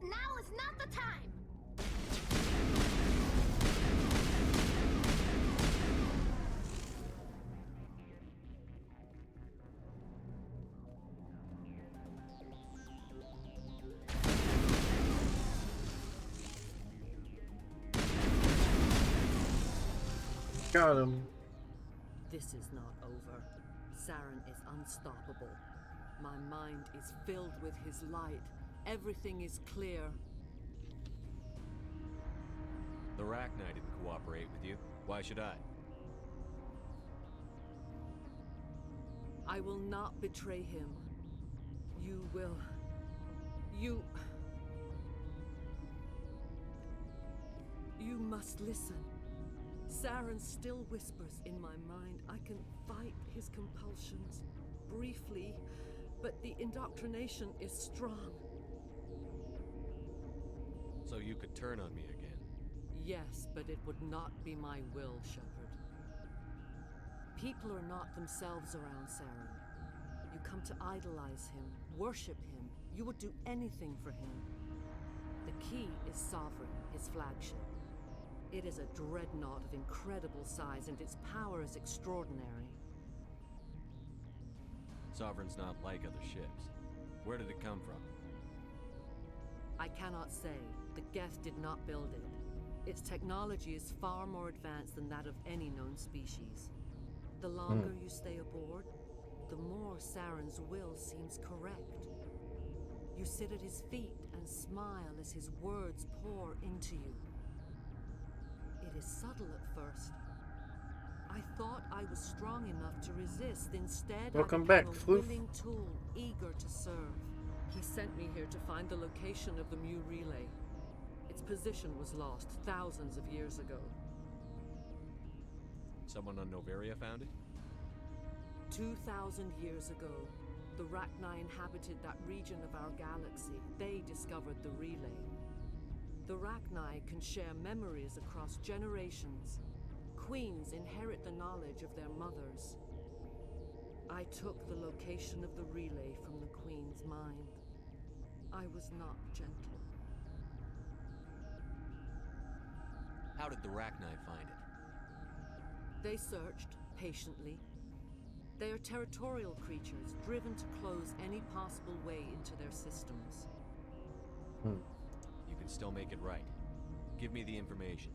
Now is not the time! Got him. This is not over. Saren is unstoppable. My mind is filled with his light. Everything is clear. The Rachni didn't cooperate with you. Why should I? I will not betray him. You will. You must listen. Saren still whispers in my mind. I can fight his compulsions briefly, but the indoctrination is strong. So you could turn on me again? Yes, but it would not be my will, Shepard. People are not themselves around Saren. You come to idolize him, worship him. You would do anything for him. The key is Sovereign, his flagship. It is a dreadnought of incredible size, and its power is extraordinary. Sovereign's not like other ships. Where did it come from? I cannot say. The Geth did not build it. Its technology is far more advanced than that of any known species. The longer you stay aboard, the more Saren's will seems correct. You sit at his feet and smile as his words pour into you. It is subtle at first. I thought I was strong enough to resist. Instead, Welcome I back, became a Floof. willing tool, eager to serve. He sent me here to find the location of the Mu relay. Its position was lost thousands of years ago. Someone on Noveria found it? 2,000 years ago, the Rachni inhabited that region of our galaxy. They discovered the relay. The Rachni can share memories across generations. Queens inherit the knowledge of their mothers. I took the location of the relay from the Queen's mind. I was not gentle. How did the Rachni find it? They searched, patiently. They are territorial creatures, driven to close any possible way into their systems. You can still make it right. Give me the information.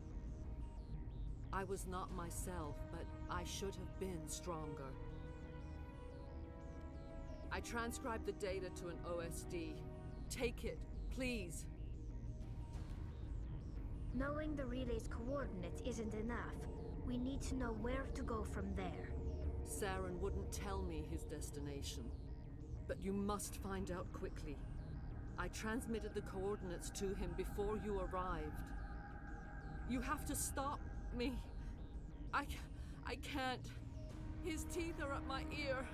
I was not myself, but I should have been stronger. I transcribed the data to an OSD. Take it, please. Knowing the relay's coordinates isn't enough. We need to know where to go from there. Saren wouldn't tell me his destination. But you must find out quickly. I transmitted the coordinates to him before you arrived. You have to stop me. I can't. His teeth are at my ear.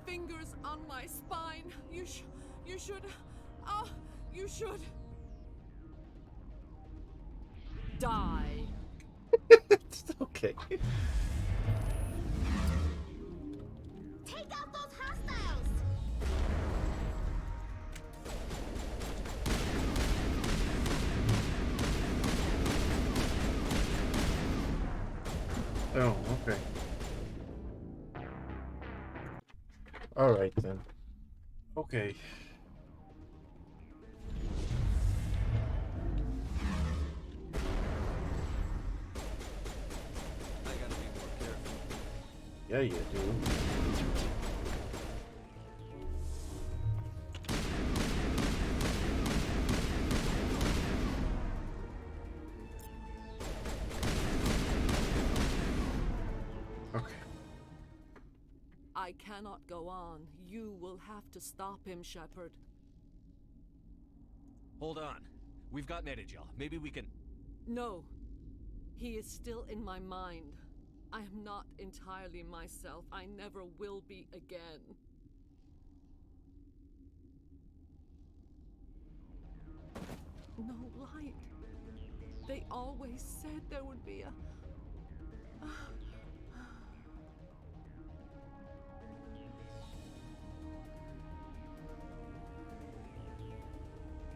Fingers on my spine. You should... Oh, you should... Die. Okay. Take out those hostiles! Oh, okay. Alright then. Okay. I gotta be more careful. Yeah, you do. Okay. I cannot go on. You will have to stop him, Shepard. Hold on. We've got Metagel. Maybe we can... No. He is still in my mind. I am not entirely myself. I never will be again. No light. They always said there would be a...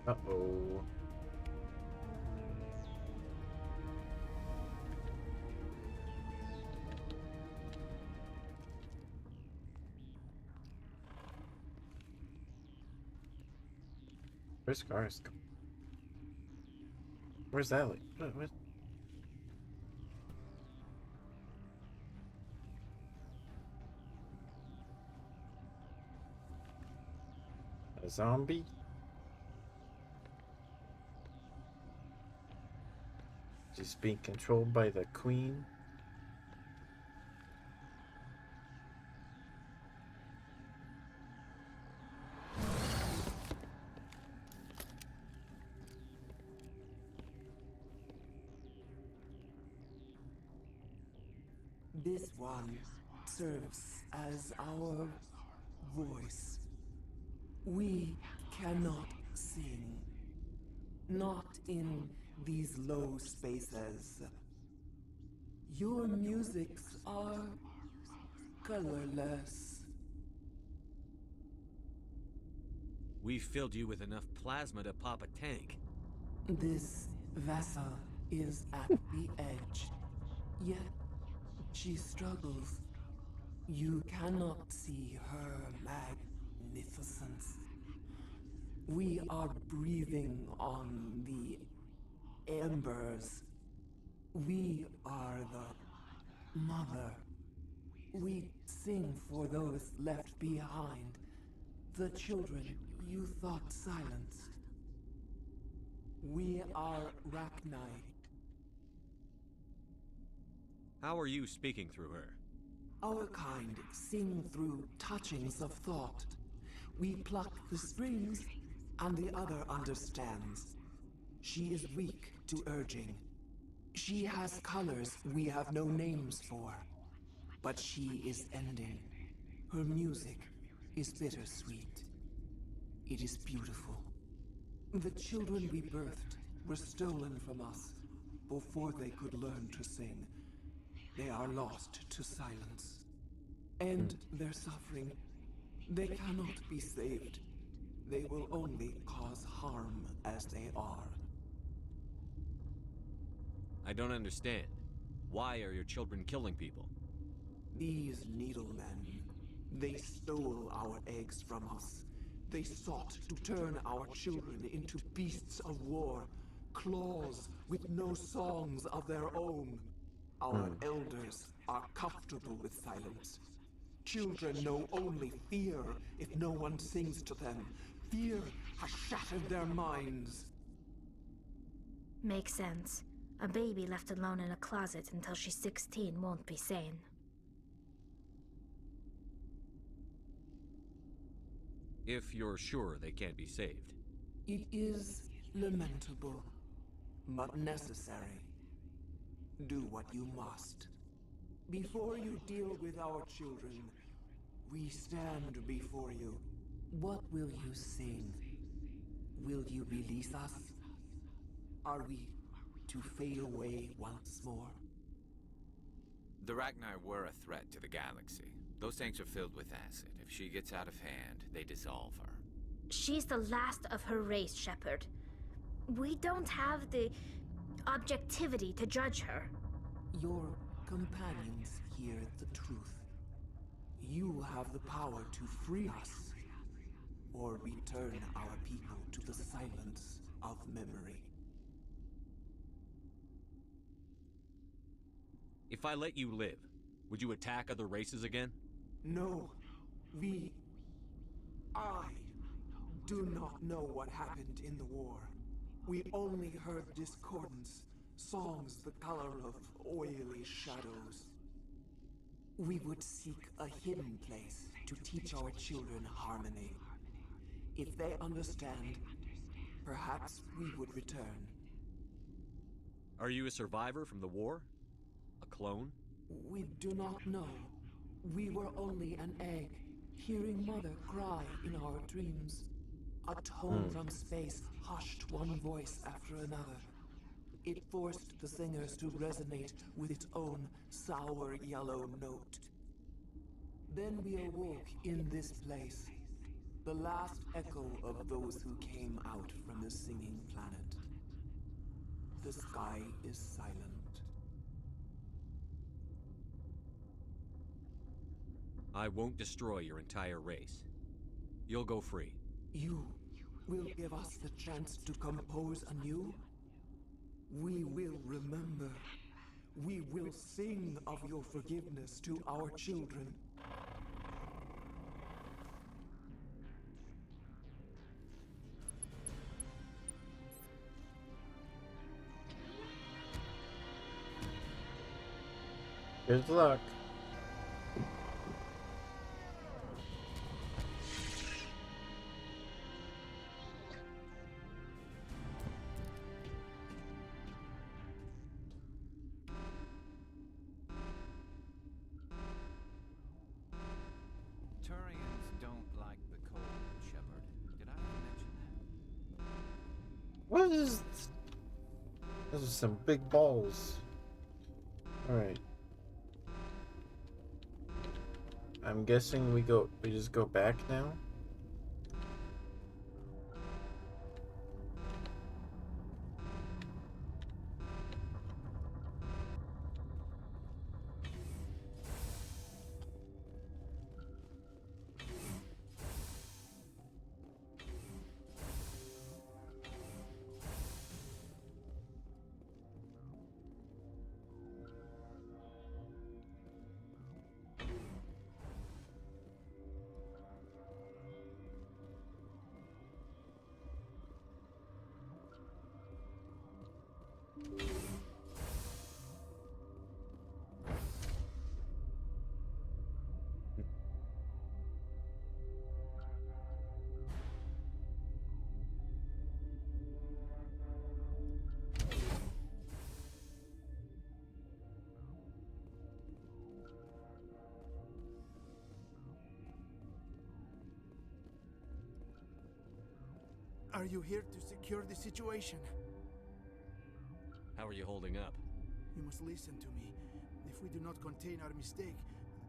Uh-oh. Where's Garsk? Where's that? What? A zombie? She's being controlled by the Queen? This one serves as our voice. We cannot sing. Not in these low spaces. Your musics are colorless. We filled you with enough plasma to pop a tank. This vessel is at the edge. Yet she struggles. You cannot see her magnificence. We are breathing on the embers. We are the mother. We sing for those left behind, the children you thought silenced. We are Rachni. How are you speaking through her? Our kind sing through touchings of thought. We pluck the strings, and the other understands. She is weak to urging. She has colors we have no names for. But she is ending. Her music is bittersweet. It is beautiful. The children we birthed were stolen from us before they could learn to sing. They are lost to silence. And their suffering, they cannot be saved. They will only cause harm as they are. I don't understand. Why are your children killing people? These needlemen, they stole our eggs from us. They sought to turn our children into beasts of war, claws with no songs of their own. Our elders are comfortable with silence. Children know only fear if no one sings to them. Fear has shattered their minds. Makes sense. A baby left alone in a closet until she's 16 won't be sane. If you're sure they can't be saved. It is lamentable, but necessary. Do what you must. Before you deal with our children, we stand before you. What will you sing? Will you release us? Are we to fade away once more? The Rachni were a threat to the galaxy. Those tanks are filled with acid. If she gets out of hand, they dissolve her. She's the last of her race, Shepard. We don't have the objectivity to judge her. Your companions hear the truth. You have the power to free us, or return our people to the silence of memory. If I let you live, would you attack other races again? No, I do not know what happened in the war. We only heard discordance, songs the color of oily shadows. We would seek a hidden place to teach our children harmony. If they understand, perhaps we would return. Are you a survivor from the war? A clone? We do not know. We were only an egg, hearing Mother cry in our dreams. A tone from space hushed one voice after another. It forced the singers to resonate with its own sour yellow note. Then we awoke in this place, the last echo of those who came out from the singing planet. The sky is silent. I won't destroy your entire race. You'll go free. You will give us the chance to compose anew? We will remember. We will sing of your forgiveness to our children. Good luck. Turians don't like the cold, Shepard. Did I mention that? What is... Those are some big balls. Alright. I'm guessing we just go back now? Are you here to secure the situation? How are you holding up? You must listen to me. If we do not contain our mistake,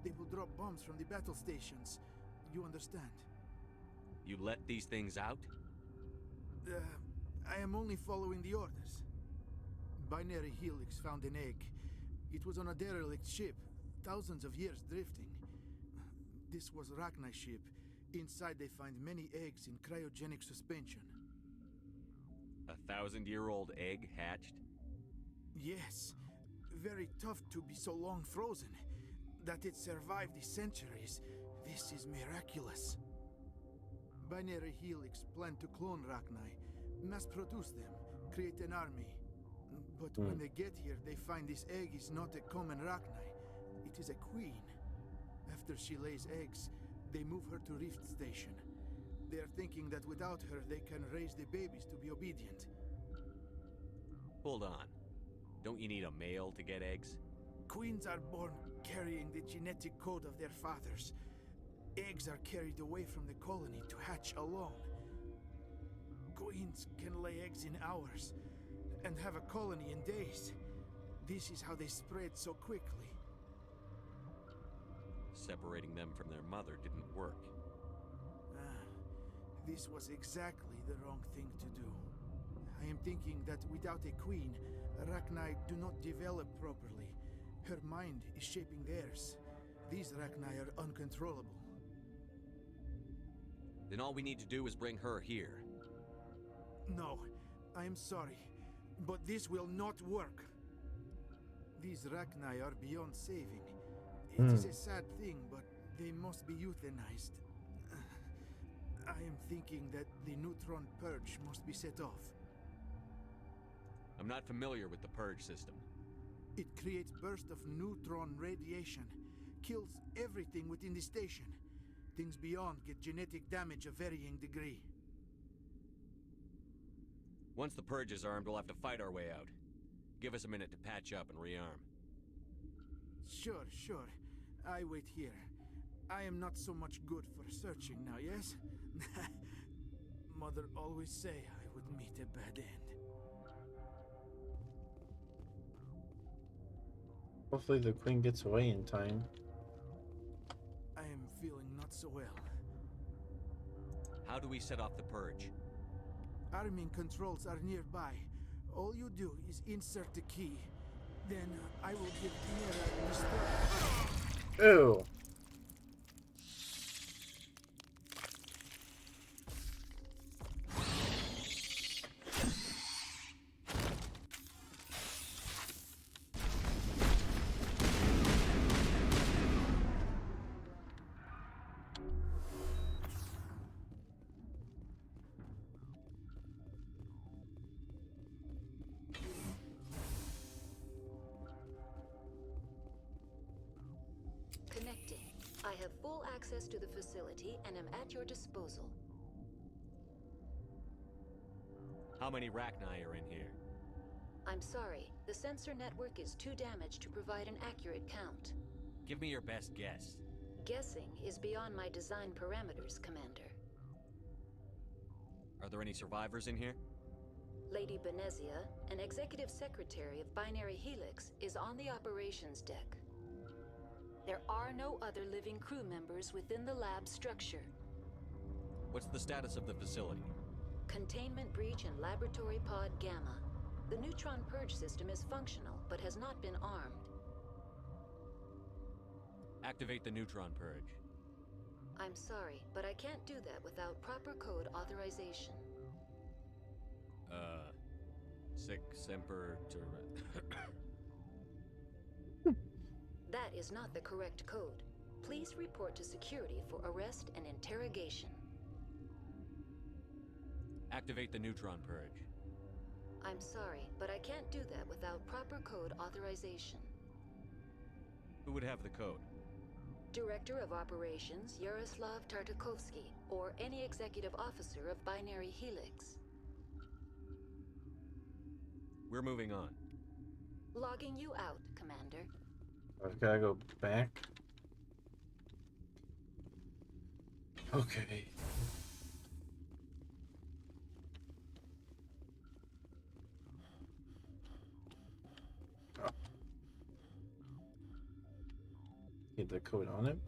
they will drop bombs from the battle stations. You understand? You let these things out? I am only following the orders. Binary Helix found an egg. It was on a derelict ship, thousands of years drifting. This was Rachni's ship. Inside they find many eggs in cryogenic suspension. 1,000-year-old egg hatched? Yes. Very tough to be so long frozen. That it survived the centuries, this is miraculous. Binary Helix planned to clone Rachni, mass produce them, create an army. But when they get here, they find this egg is not a common Rachni. It is a queen. After she lays eggs, they move her to Rift Station. They are thinking that without her, they can raise the babies to be obedient. Hold on. Don't you need a male to get eggs? Queens are born carrying the genetic code of their fathers. Eggs are carried away from the colony to hatch alone. Queens can lay eggs in hours and have a colony in days. This is how they spread so quickly. Separating them from their mother didn't work. This was exactly the wrong thing to do. I am thinking that without a queen, Rachni do not develop properly. Her mind is shaping theirs. These Rachni are uncontrollable. Then all we need to do is bring her here. No, I am sorry, but this will not work. These Rachni are beyond saving. It is a sad thing, but they must be euthanized. I am thinking that the neutron purge must be set off. I'm not familiar with the purge system. It creates bursts of neutron radiation, kills everything within the station. Things beyond get genetic damage of varying degree. Once the purge is armed, we'll have to fight our way out. Give us a minute to patch up and rearm. Sure. I wait here. I am not so much good for searching now, yes? Mother always say I would meet a bad end. Hopefully the queen gets away in time. I am feeling not so well. How do we set off the purge? Arming controls are nearby. All you do is insert the key. Then I will give Mira the start. Ew. Connecting. I have full access to the facility and am at your disposal. How many Rachni are in here? I'm sorry, the sensor network is too damaged to provide an accurate count. Give me your best guess. Guessing is beyond my design parameters, Commander. Are there any survivors in here? Lady Benezia, an executive secretary of Binary Helix, is on the operations deck. There are no other living crew members within the lab structure. What's the status of the facility? Containment breach in Laboratory Pod Gamma. The neutron purge system is functional, but has not been armed. Activate the neutron purge. I'm sorry, but I can't do that without proper code authorization. Sic Semper That is not the correct code. Please report to security for arrest and interrogation. Activate the neutron purge. I'm sorry, but I can't do that without proper code authorization. Who would have the code? Director of Operations Yaroslav Tartakovsky, or any executive officer of Binary Helix. We're moving on. Logging you out, Commander. I've gotta go back. Okay. the code on him.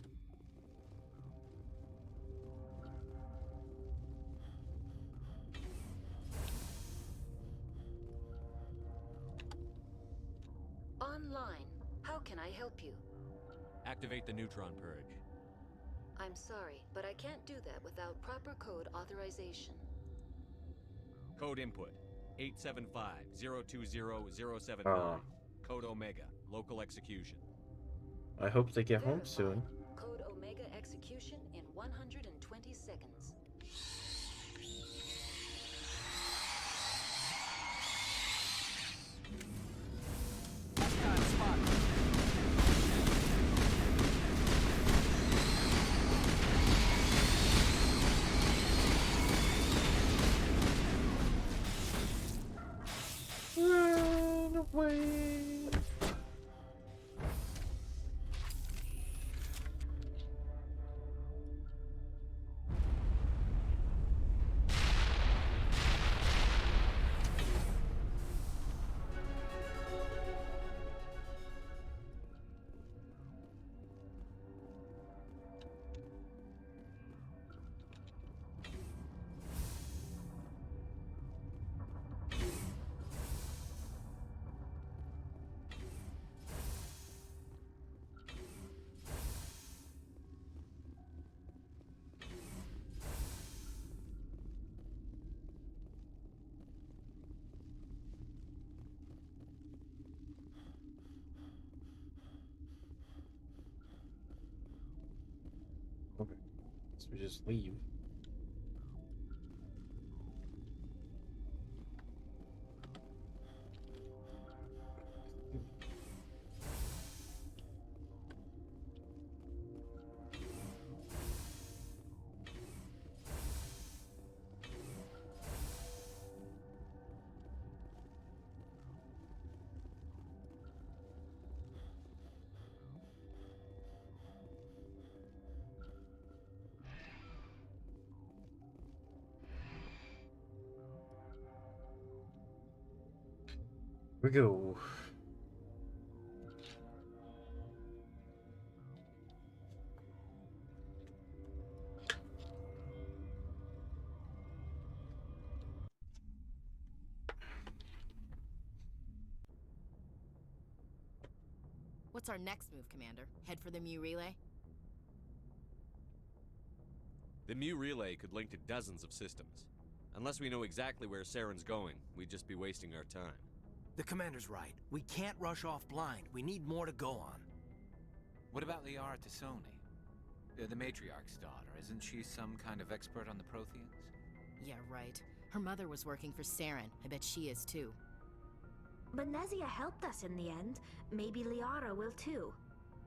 Online. How can I help you? Activate the neutron purge. I'm sorry, but I can't do that without proper code authorization. Code input 875-020-079. Code Omega. Local execution. I hope they get home soon. Code Omega execution in 120 seconds. Run away. Okay, so we just leave. We go. What's our next move, Commander? Head for the Mu relay? The Mu relay could link to dozens of systems. Unless we know exactly where Saren's going, we'd just be wasting our time. The Commander's right. We can't rush off blind. We need more to go on. What about Liara Tassoni? The Matriarch's daughter. Isn't she some kind of expert on the Protheans? Yeah, right. Her mother was working for Saren. I bet she is too. But Nezia helped us in the end. Maybe Liara will too.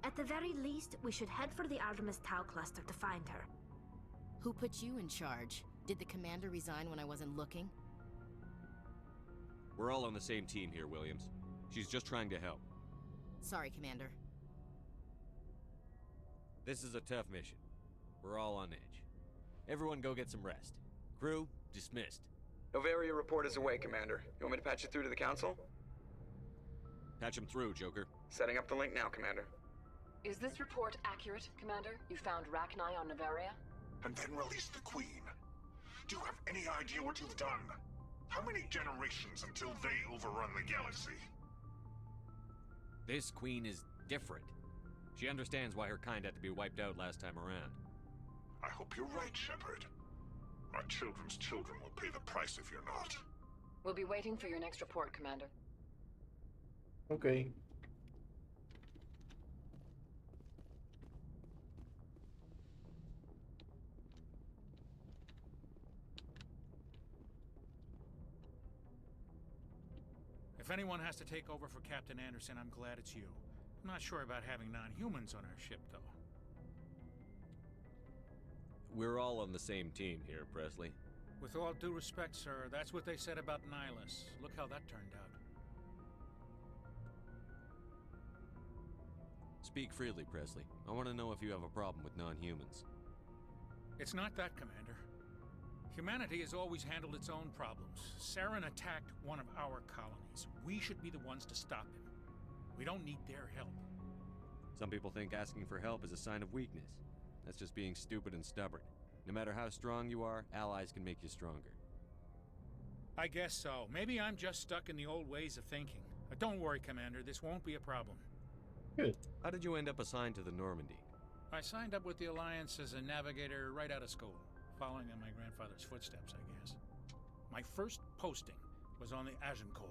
At the very least, we should head for the Artemis Tau cluster to find her. Who put you in charge? Did the Commander resign when I wasn't looking? We're all on the same team here, Williams. She's just trying to help. Sorry, Commander. This is a tough mission. We're all on edge. Everyone go get some rest. Crew, dismissed. Novaria report is away, Commander. You want me to patch you through to the Council? Patch him through, Joker. Setting up the link now, Commander. Is this report accurate, Commander? You found Rachni on Novaria? And then released the Queen. Do you have any idea what you've done? How many generations until they overrun the galaxy? This Queen is different. She understands why her kind had to be wiped out last time around. I hope you're right, Shepard. Our children's children will pay the price if you're not. We'll be waiting for your next report, Commander. Okay. If anyone has to take over for Captain Anderson, I'm glad it's you. I'm not sure about having non-humans on our ship, though. We're all on the same team here, Presley. With all due respect, sir, that's what they said about Nihilus. Look how that turned out. Speak freely, Presley. I want to know if you have a problem with non-humans. It's not that, Commander. Humanity has always handled its own problems. Saren attacked one of our colonies. We should be the ones to stop him. We don't need their help. Some people think asking for help is a sign of weakness. That's just being stupid and stubborn. No matter how strong you are, allies can make you stronger. I guess so. Maybe I'm just stuck in the old ways of thinking. Don't worry, Commander. This won't be a problem. Good. How did you end up assigned to the Normandy? I signed up with the Alliance as a navigator right out of school, following in my grandfather's footsteps, I guess. My first posting was on the Agincourt.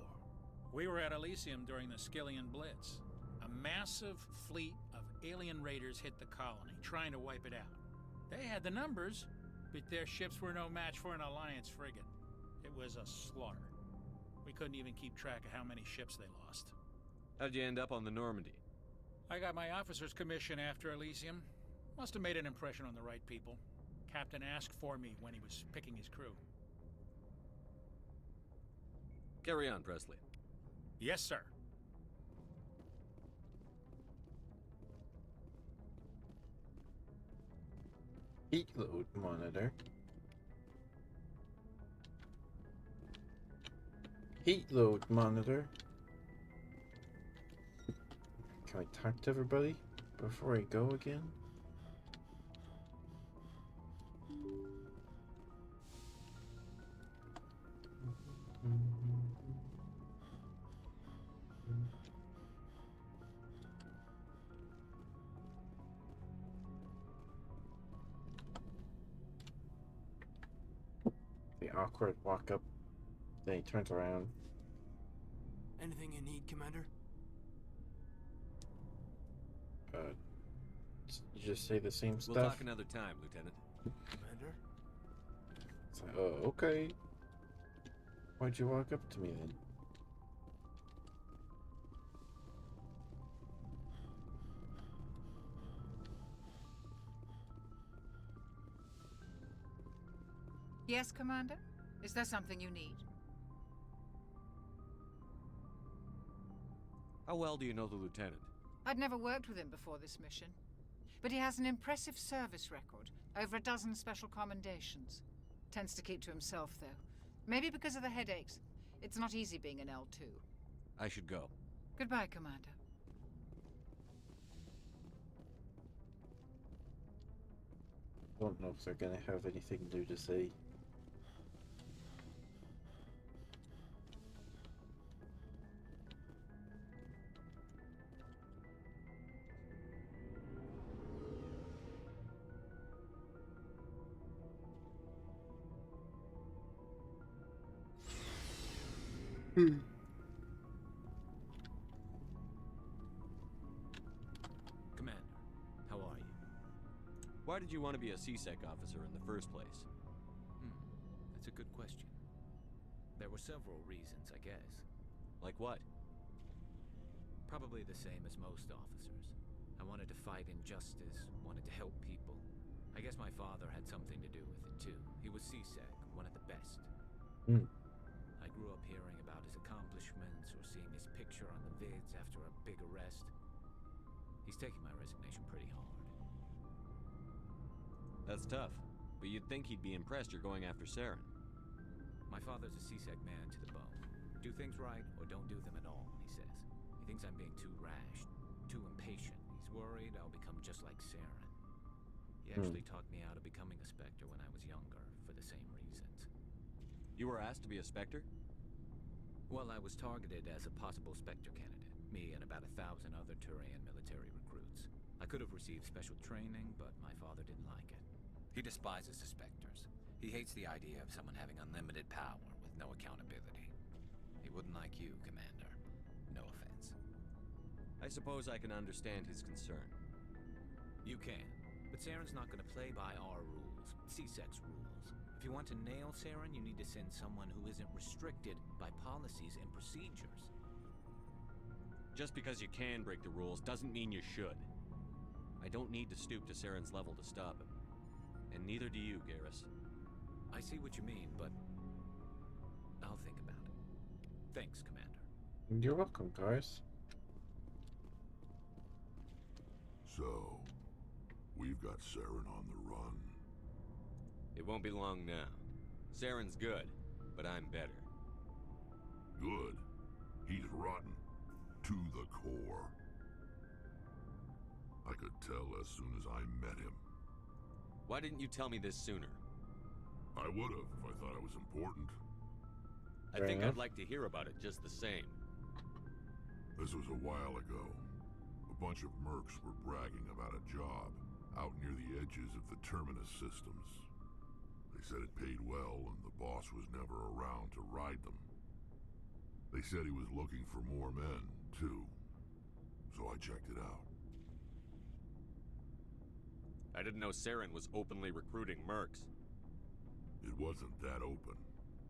We were at Elysium during the Skillian Blitz. A massive fleet of alien raiders hit the colony, trying to wipe it out. They had the numbers, but their ships were no match for an Alliance frigate. It was a slaughter. We couldn't even keep track of how many ships they lost. How'd you end up on the Normandy? I got my officer's commission after Elysium. Must have made an impression on the right people. Captain asked for me when he was picking his crew. Carry on, Presley. Yes, sir. Heat load monitor. Heat load monitor. Can I talk to everybody before I go again? The awkward walk up, then he turns around. Anything you need, Commander? You just say the same stuff? We'll talk another time, Lieutenant. Commander? It's like, oh, okay. Why'd you walk up to me then? Yes, Commander? Is there something you need? How well do you know the Lieutenant? I'd never worked with him before this mission. But he has an impressive service record, over a dozen special commendations. Tends to keep to himself, though. Maybe because of the headaches. It's not easy being an L2. I should go. Goodbye, Commander. Don't know if they're gonna have anything new to say. Commander, how are you? Why did you want to be a C-Sec officer in the first place? That's a good question. There were several reasons, I guess. Like what? Probably the same as most officers. I wanted to fight injustice, wanted to help people. I guess my father had something to do with it, too. He was C-Sec, one of the best. I grew up hearing about his accomplishments or seeing his picture on the vids after a big arrest. He's taking my resignation pretty hard. That's tough, but you'd think he'd be impressed you're going after Saren. My father's a C-Sec man to the bone. Do things right or don't do them at all, he says. He thinks I'm being too rash, too impatient. He's worried I'll become just like Saren. He actually talked me out of becoming a Spectre when I was younger, for the same reasons. You were asked to be a Spectre? Well, I was targeted as a possible Spectre candidate. Me and about 1,000 other Turian military recruits. I could have received special training, but my father didn't like it. He despises the Spectres. He hates the idea of someone having unlimited power with no accountability. He wouldn't like you, Commander. No offense. I suppose I can understand his concern. You can, but Saren's not going to play by our rules, C-Sec's rules. If you want to nail Saren, you need to send someone who isn't restricted by policies and procedures. Just because you can break the rules doesn't mean you should. I don't need to stoop to Saren's level to stop him. And neither do you, Garrus. I see what you mean, but I'll think about it. Thanks, Commander. You're welcome, Garrus. So, we've got Saren on the run. It won't be long now. Saren's good, but I'm better. Good. He's rotten. To the core. I could tell as soon as I met him. Why didn't you tell me this sooner? I would've if I thought it was important. I think I'd like to hear about it just the same. This was a while ago. A bunch of mercs were bragging about a job out near the edges of the Terminus systems. They said it paid well and the boss was never around to ride them. They said he was looking for more men, too. So I checked it out. I didn't know Saren was openly recruiting mercs. It wasn't that open,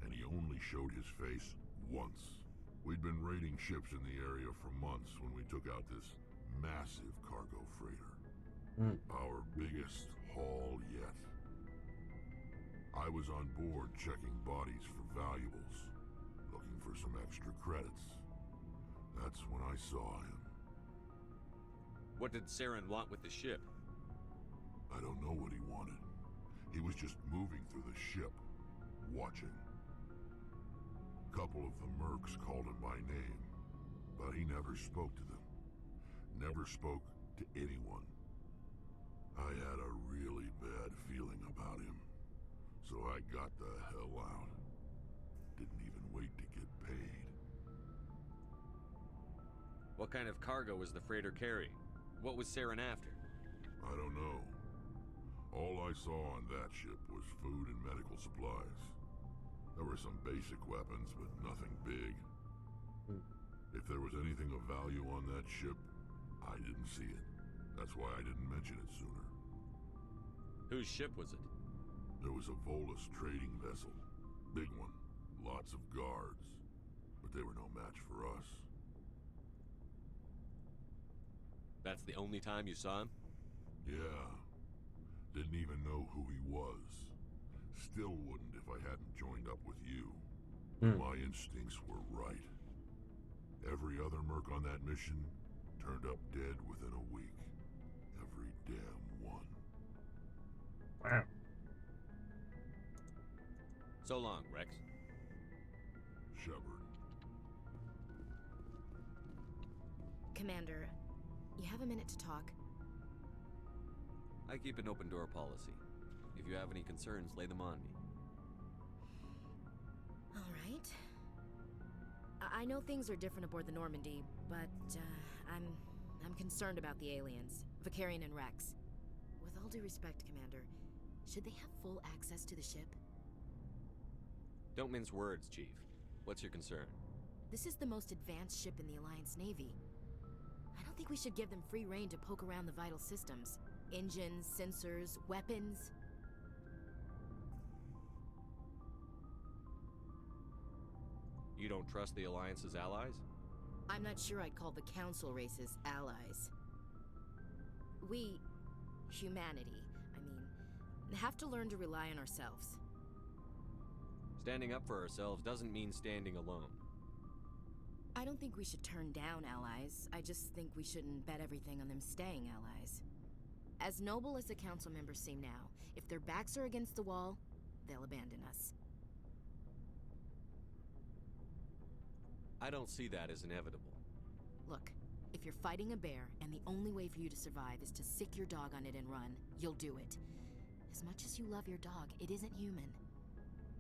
and he only showed his face once. We'd been raiding ships in the area for months when we took out this massive cargo freighter. Our biggest haul yet. I was on board checking bodies for valuables, looking for some extra credits. That's when I saw him. What did Saren want with the ship? I don't know what he wanted. He was just moving through the ship, watching. A couple of the mercs called him by name, but he never spoke to them. Never spoke to anyone. I had a really bad feeling about him, so I got the hell out. Didn't even wait to get paid. What kind of cargo was the freighter carrying? What was Saren after? I don't know. All I saw on that ship was food and medical supplies. There were some basic weapons, but nothing big. If there was anything of value on that ship, I didn't see it. That's why I didn't mention it sooner. Whose ship was it? There was a Volus trading vessel. Big one. Lots of guards. But they were no match for us. That's the only time you saw him? Yeah. Didn't even know who he was. Still wouldn't if I hadn't joined up with you. My instincts were right. Every other merc on that mission turned up dead within a week. Every damn one. Wow. So long, Rex. Shepard. Commander, you have a minute to talk? I keep an open door policy. If you have any concerns, lay them on me. All right. I know things are different aboard the Normandy, but I'm concerned about the aliens, Vicarian and Rex. With all due respect, Commander, should they have full access to the ship? Don't mince words, Chief. What's your concern? This is the most advanced ship in the Alliance Navy. I don't think we should give them free rein to poke around the vital systems. Engines, sensors, weapons. You don't trust the Alliance's allies? I'm not sure I'd call the Council races allies. We, humanity, have to learn to rely on ourselves. Standing up for ourselves doesn't mean standing alone. I don't think we should turn down allies. I just think we shouldn't bet everything on them staying allies. As noble as the Council members seem now, if their backs are against the wall, they'll abandon us. I don't see that as inevitable. Look, if you're fighting a bear and the only way for you to survive is to sick your dog on it and run, you'll do it. As much as you love your dog, it isn't human.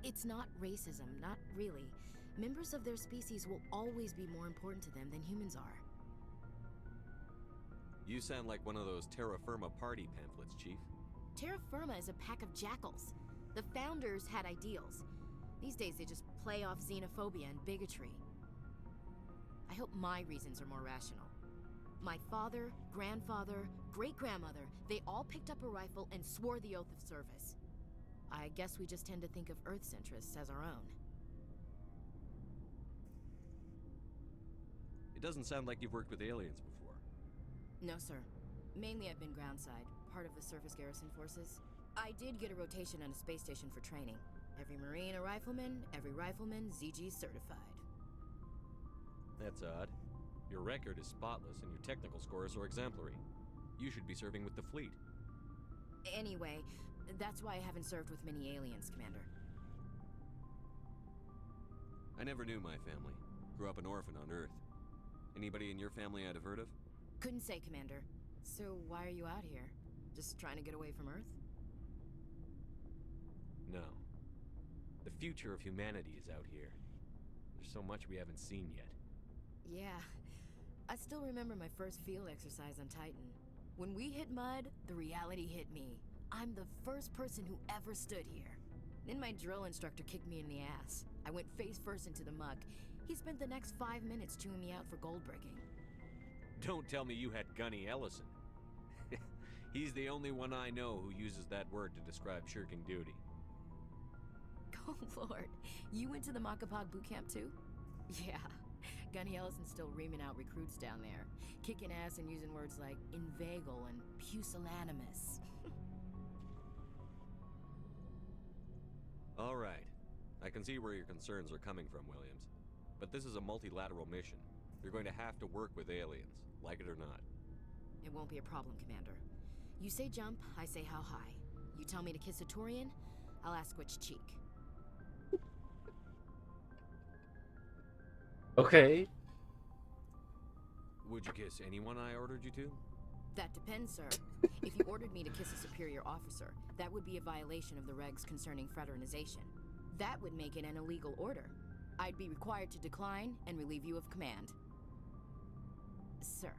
It's not racism, not really. Members of their species will always be more important to them than humans are. You sound like one of those Terra Firma party pamphlets, Chief. Terra Firma is a pack of jackals. The founders had ideals. These days they just play off xenophobia and bigotry. I hope my reasons are more rational. My father, grandfather, great-grandmother, they all picked up a rifle and swore the oath of service. I guess we just tend to think of Earth's interests as our own. It doesn't sound like you've worked with aliens before. No, sir. Mainly I've been groundside, part of the surface garrison forces. I did get a rotation on a space station for training. Every Marine a rifleman, every rifleman ZG certified. That's odd. Your record is spotless and your technical scores are exemplary. You should be serving with the fleet. Anyway, that's why I haven't served with many aliens, Commander. I never knew my family. Grew up an orphan on Earth. Anybody in your family I'd have heard of? Couldn't say, Commander. So why are you out here? Just trying to get away from Earth? No. The future of humanity is out here. There's so much we haven't seen yet. Yeah. I still remember my first field exercise on Titan. When we hit mud, the reality hit me. I'm the first person who ever stood here. Then my drill instructor kicked me in the ass. I went face first into the muck. He spent the next 5 minutes chewing me out for gold bricking. Don't tell me you had Gunny Ellison. He's the only one I know who uses that word to describe shirking duty. Oh lord, you went to the Makapog boot camp too? Yeah, Gunny Ellison's still reaming out recruits down there. Kicking ass and using words like inveigle and pusillanimous. All right. I can see where your concerns are coming from, Williams. But this is a multilateral mission. You're going to have to work with aliens, like it or not. It won't be a problem, Commander. You say jump, I say how high. You tell me to kiss a Turian, I'll ask which cheek. Okay. Would you kiss anyone I ordered you to? That depends, sir. If you ordered me to kiss a superior officer, that would be a violation of the regs concerning fraternization. That would make it an illegal order. I'd be required to decline and relieve you of command. Sir.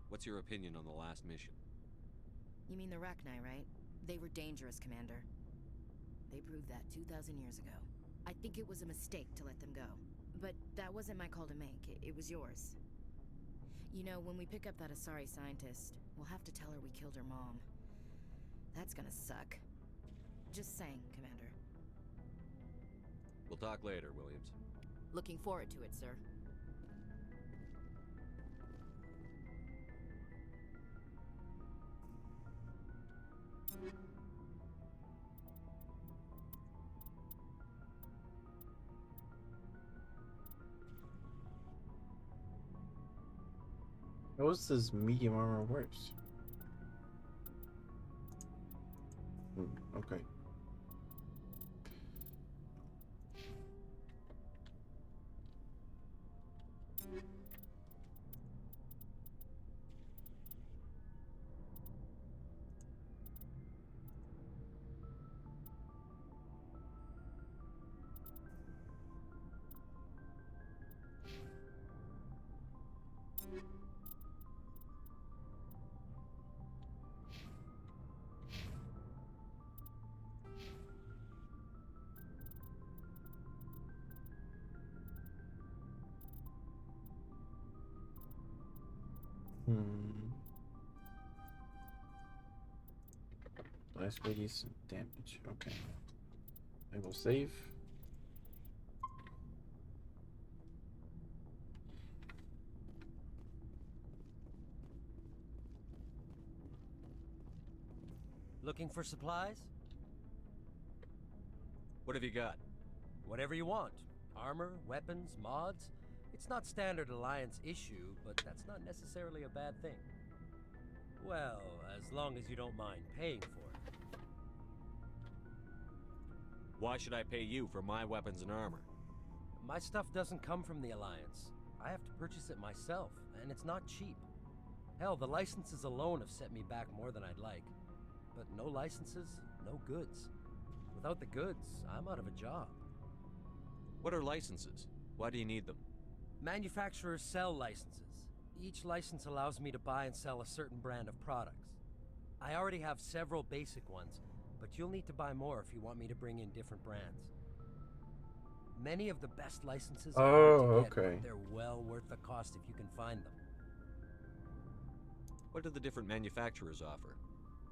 What's your opinion on the last mission? You mean the Rachni, right? They were dangerous, Commander. They proved that 2,000 years ago. I think it was a mistake to let them go. But that wasn't my call to make. It was yours. You know, when we pick up that Asari scientist, we'll have to tell her we killed her mom. That's gonna suck. Just saying, Commander. We'll talk later, Williams. Looking forward to it, sir. How is this medium armor worse? Okay. Last radius damage. Okay. I will save. Looking for supplies? What have you got? Whatever you want. Armor, weapons, mods. It's not standard Alliance issue, but that's not necessarily a bad thing. Well, as long as you don't mind paying for it. Why should I pay you for my weapons and armor? My stuff doesn't come from the Alliance. I have to purchase it myself, and it's not cheap. Hell, the licenses alone have set me back more than I'd like. But no licenses, no goods. Without the goods, I'm out of a job. What are licenses? Why do you need them? Manufacturers sell licenses. Each license allows me to buy and sell a certain brand of products. I already have several basic ones, but you'll need to buy more if you want me to bring in different brands. Many of the best licenses are hard to get, but they're well worth the cost if you can find them. What do the different manufacturers offer?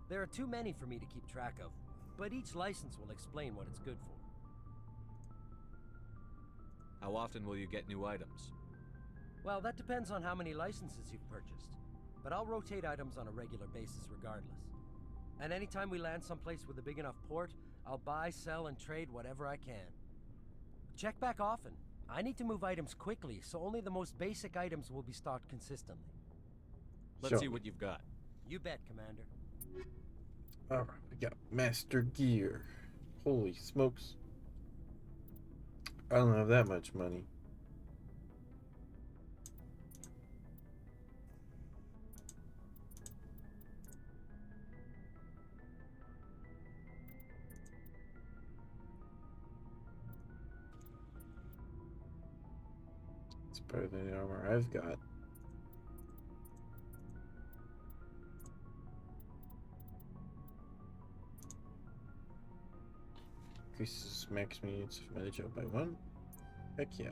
There are too many for me to keep track of, but each license will explain what it's good for. How often will you get new items? Well, that depends on how many licenses you've purchased, but I'll rotate items on a regular basis regardless. And anytime we land someplace with a big enough port, I'll buy, sell, and trade whatever I can. Check back often. I need to move items quickly, so only the most basic items will be stocked consistently. Let's see what you've got. You bet, Commander. Alright, we got Master Gear. Holy smokes. I don't have that much money. better than the armor I've got. Increases max units of melee gel by 1. Heck yeah.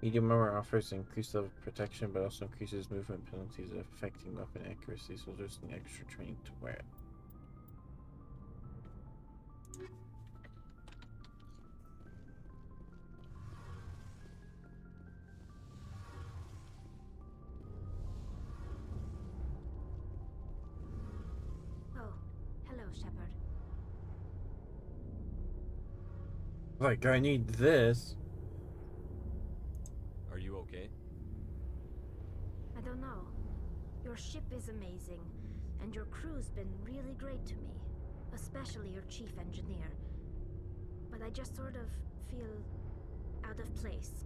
Medium armor offers increased level of protection, but also increases movement penalties affecting weapon accuracy, so there's an extra training to wear it. Oh, hello, Shepard. Like, I need this. Are you okay? I don't know. Your ship is amazing, and your crew's been really great to me, especially your chief engineer. But I just sort of feel out of place.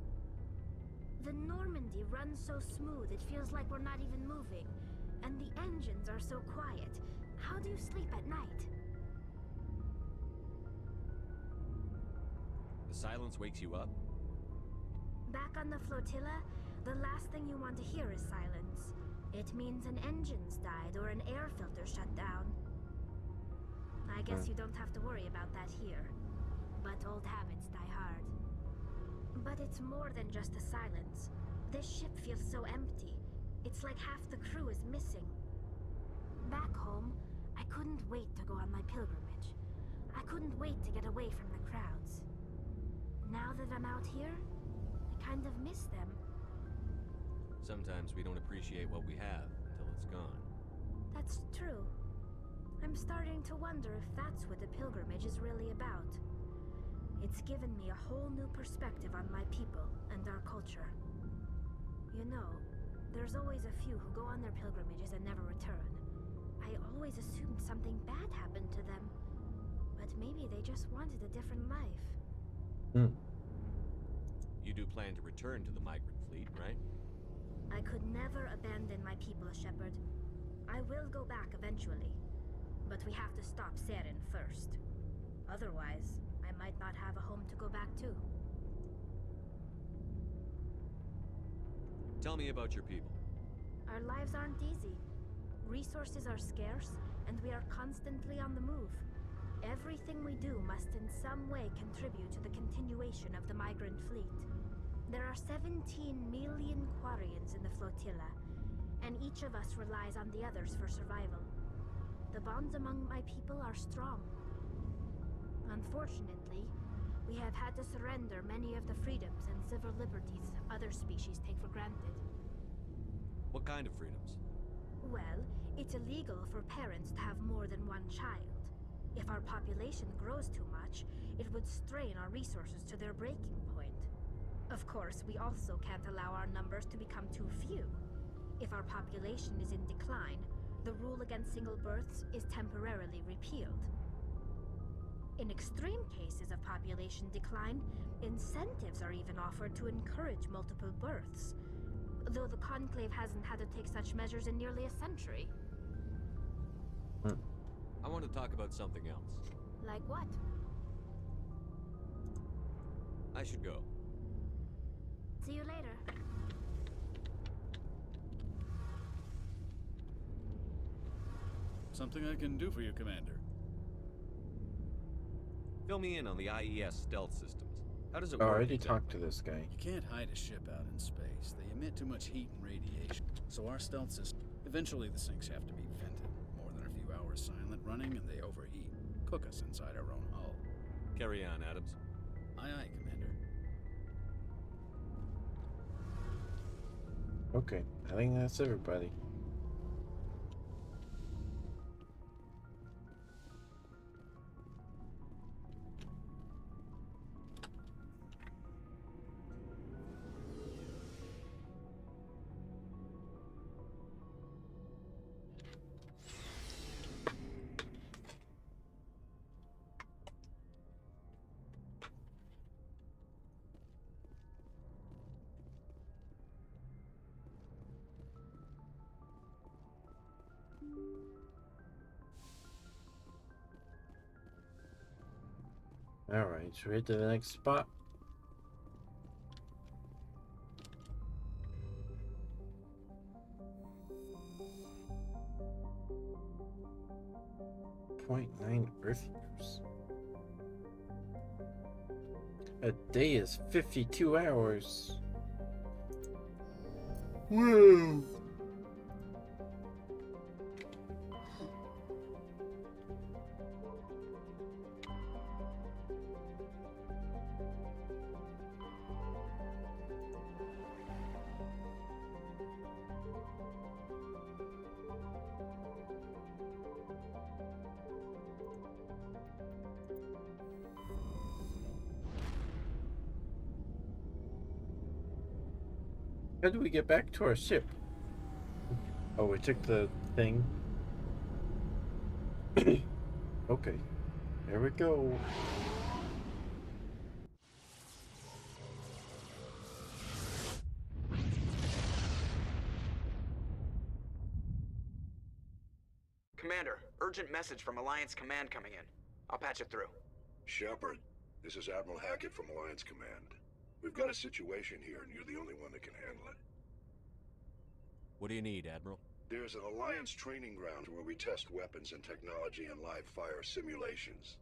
The Normandy runs so smooth, it feels like we're not even moving. And the engines are so quiet. How do you sleep at night? The silence wakes you up? Back on the flotilla, the last thing you want to hear is silence. It means an engine's died or an air filter shut down. I guess you don't have to worry about that here. But old habits die hard. But it's more than just the silence. This ship feels so empty. It's like half the crew is missing. Back home, I couldn't wait to go on my pilgrimage. I couldn't wait to get away from the crowds. Now that I'm out here, I kind of miss them. Sometimes we don't appreciate what we have until it's gone. That's true. I'm starting to wonder if that's what the pilgrimage is really about. It's given me a whole new perspective on my people and our culture. You know, there's always a few who go on their pilgrimages and never return. I always assumed something bad happened to them. But maybe they just wanted a different life. You do plan to return to the migrant fleet, right? I could never abandon my people, Shepard. I will go back eventually. But we have to stop Saren first. Otherwise, I might not have a home to go back to. Tell me about your people. Our lives aren't easy. Resources are scarce, and we are constantly on the move. Everything we do must in some way contribute to the continuation of the migrant fleet. There are 17 million Quarians in the flotilla, and each of us relies on the others for survival. The bonds among my people are strong. Unfortunately, we have had to surrender many of the freedoms and civil liberties other species take for granted. What kind of freedoms? Well, it's illegal for parents to have more than one child. If our population grows too much, it would strain our resources to their breaking point. Of course, we also can't allow our numbers to become too few. If our population is in decline, the rule against single births is temporarily repealed. In extreme cases of population decline, incentives are even offered to encourage multiple births, though the Conclave hasn't had to take such measures in nearly a century. I want to talk about something else. Like what? I should go. See you later. Something I can do for you, Commander. Fill me in on the IES stealth systems. How does it I work? already exactly? talked to this guy. You can't hide a ship out in space. They emit too much heat and radiation. So our stealth system... Eventually the sinks have to be vented. More than a few hours silent running and they overheat. Cook us inside our own hull. Carry on, Adams. Aye, aye, Commander. Okay, I think that's everybody. Alright, should we head to the next spot? .9 Earth years. A day is 52 hours. Whoa! How do we get back to our ship? Oh, we took the thing. Okay, there we go. Commander, urgent message from Alliance Command coming in. I'll patch it through. Shepard, this is Admiral Hackett from Alliance Command. We've got a situation here, and you're the only one that can handle it. What do you need, Admiral? There's an Alliance training ground where we test weapons and technology in live fire simulations.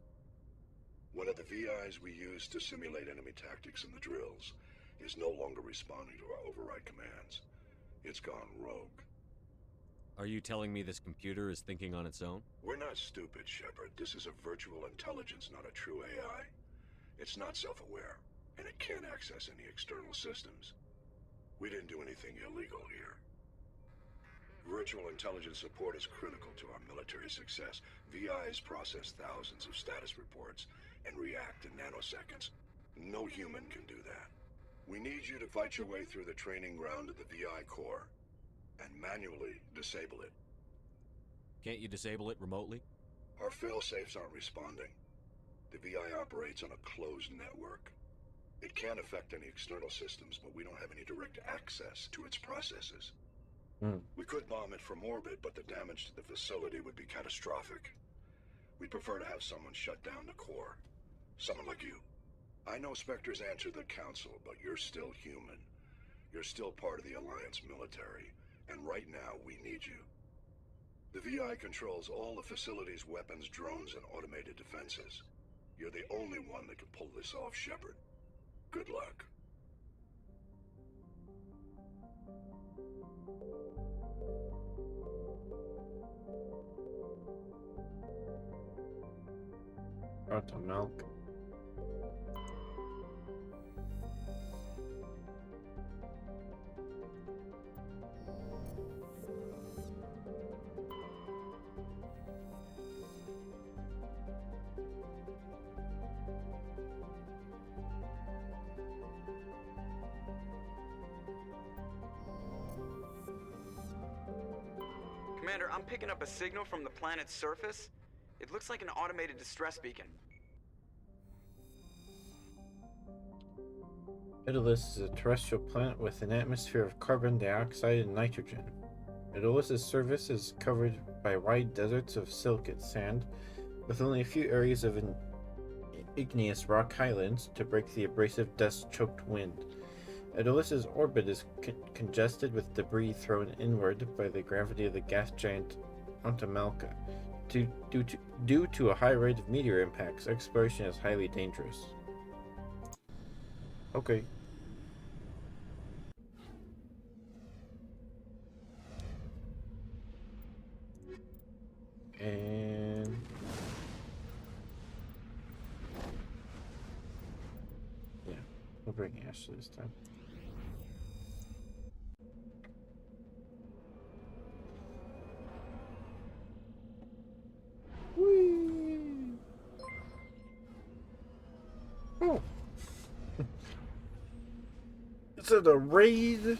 One of the VIs we use to simulate enemy tactics in the drills is no longer responding to our override commands. It's gone rogue. Are you telling me this computer is thinking on its own? We're not stupid, Shepard. This is a virtual intelligence, not a true AI. It's not self-aware, and it can't access any external systems. We didn't do anything illegal here. Virtual intelligence support is critical to our military success. VIs process thousands of status reports and react in nanoseconds. No human can do that. We need you to fight your way through the training ground of the VI core and manually disable it. Can't you disable it remotely? Our fail-safes aren't responding. The VI operates on a closed network. It can affect any external systems, but we don't have any direct access to its processes. We could bomb it from orbit, but the damage to the facility would be catastrophic. We'd prefer to have someone shut down the core. Someone like you. I know Spectres answer the Council, but you're still human. You're still part of the Alliance military, and right now we need you. The VI controls all the facility's weapons, drones, and automated defenses. You're the only one that can pull this off, Shepard. Good luck. Out to milk. Commander, I'm picking up a signal from the planet's surface. It looks like an automated distress beacon. Daedalus is a terrestrial planet with an atmosphere of carbon dioxide and nitrogen. Daedalus's surface is covered by wide deserts of silicate sand, with only a few areas of igneous rock highlands to break the abrasive dust-choked wind. Daedalus's orbit is congested with debris thrown inward by the gravity of the gas giant Antamalka. Due to a high rate of meteor impacts, exploration is highly dangerous. Okay. And yeah, we'll bring Ashley this time. Whee! Oh. Is it a raid?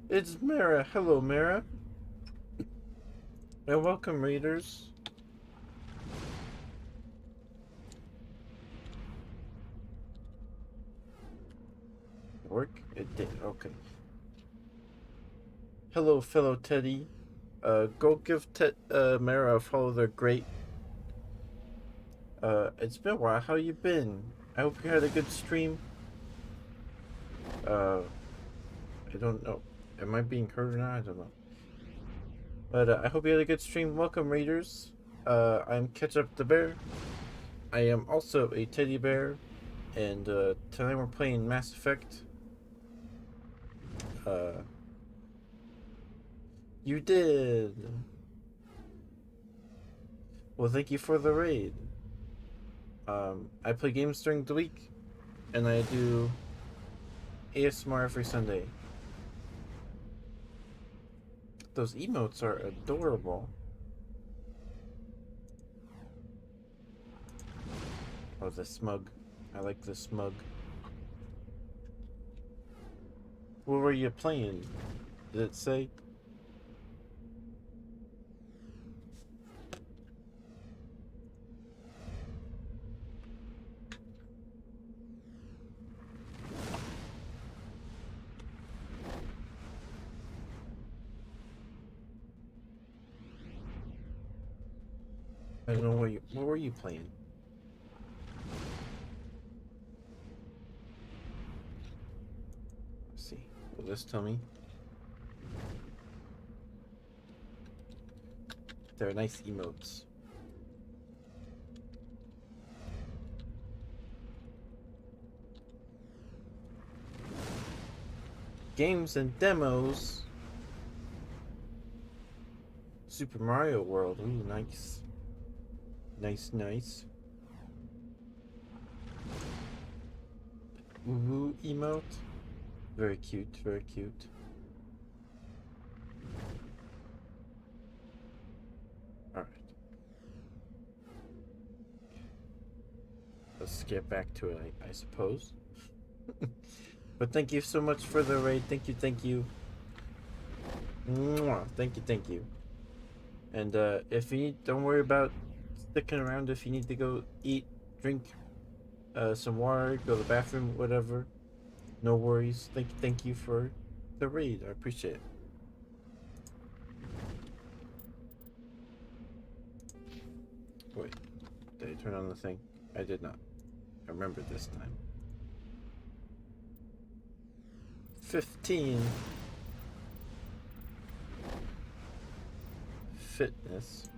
It's Mara. Hello, Mara. And welcome, readers. Work? It did. Okay. Hello, fellow Teddy. Go give Mara a follow. They're great. It's been a while. How you been? I hope you had a good stream. I don't know. Am I being heard or not? I don't know. But I hope you had a good stream. Welcome, readers. I'm Ketchup the Bear. I am also a teddy bear. And tonight we're playing Mass Effect. You did. Well, thank you for the raid. I play games during the week, and I do ASMR every Sunday. Those emotes are adorable. Oh, the smug. I like the smug. What were you playing? Did it say? I don't know what were you playing? Let's see. Will this tell me? They're nice emotes. Games and demos. Super Mario World. Ooh, nice. Nice. Ooh, emote. Very cute, very cute. Alright. Let's get back to it, I suppose. But thank you so much for the raid. Thank you. Mwah. Thank you. And if you need, don't worry about sticking around. If you need to go eat, drink some water, go to the bathroom, whatever, no worries. Thank you for the raid. I appreciate it. Wait, did I turn on the thing? I did not. I remember this time. 15. Fitness.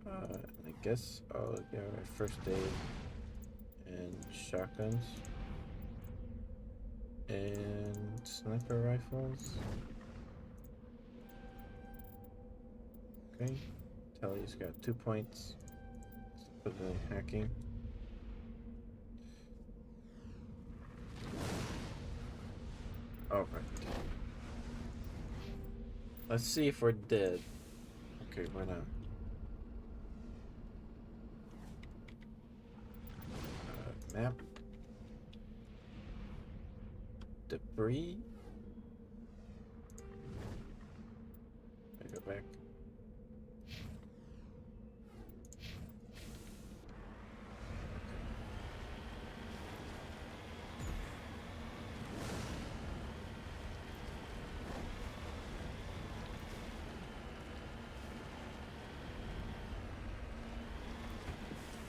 I guess I'll get my first aid and shotguns and sniper rifles. Okay, Tally's got 2 points. Let's put it in hacking. Alright. Let's see if we're dead. Okay, we're not. Map. Debris. I go back.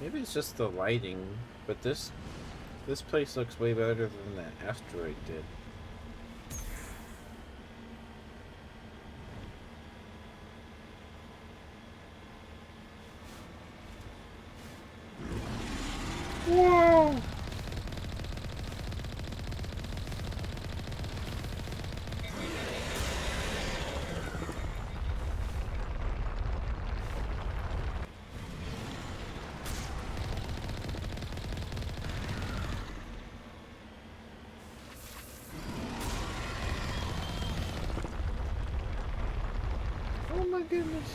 Maybe it's just the lighting, but this place looks way better than that asteroid did. Whoa! Oh my goodness.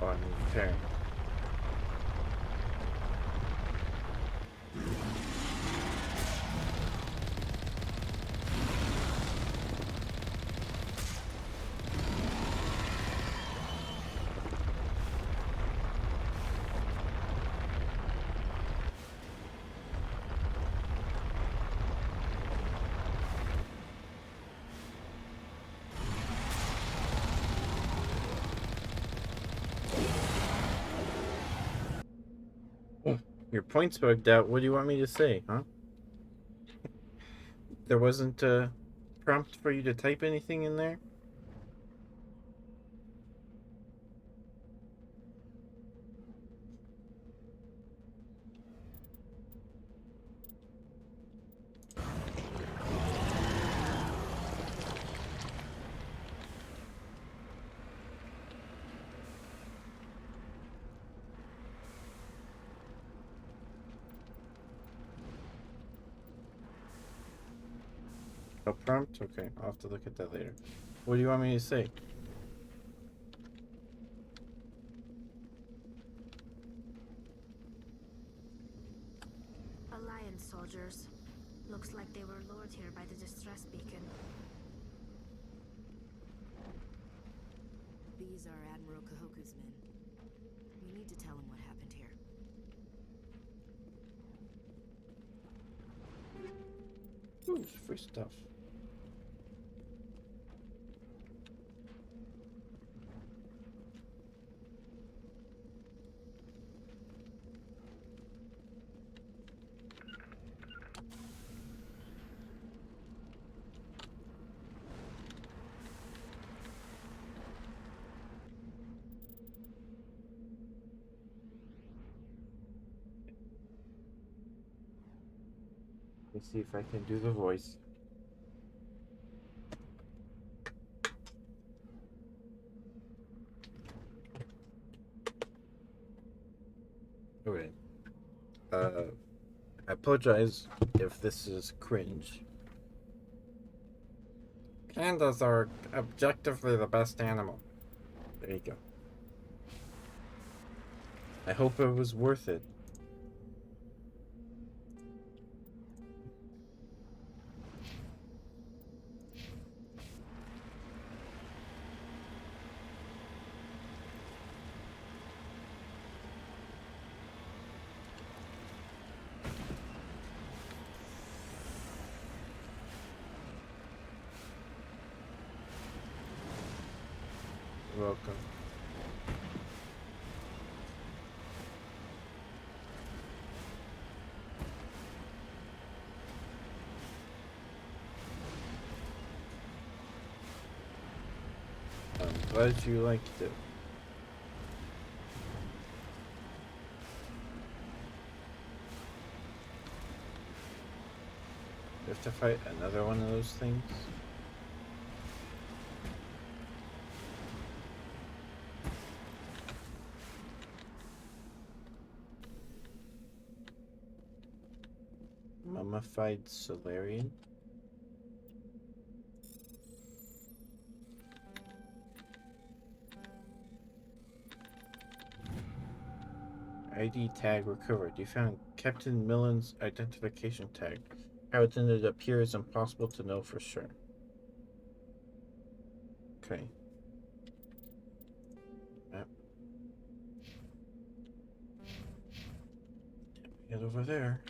Oh, I'm repairing. Oh, your point's bugged out. What do you want me to say, huh? There wasn't a prompt for you to type anything in there? A prompt? Okay, I'll have to look at that later. What do you want me to say? Alliance soldiers. Looks like they were lured here by the distress beacon. These are Admiral Kahoku's men. We need to tell him what happened here. Ooh, free stuff. Let me see if I can do the voice. Okay. I apologize if this is cringe. Pandas are objectively the best animal. There you go. I hope it was worth it. You're welcome. I'm glad you liked it. You have to fight another one of those things? Mummified Solarian? ID tag recovered. You found Captain Millen's identification tag. How it ended up here is impossible to know for sure. Okay. Map. Get over there.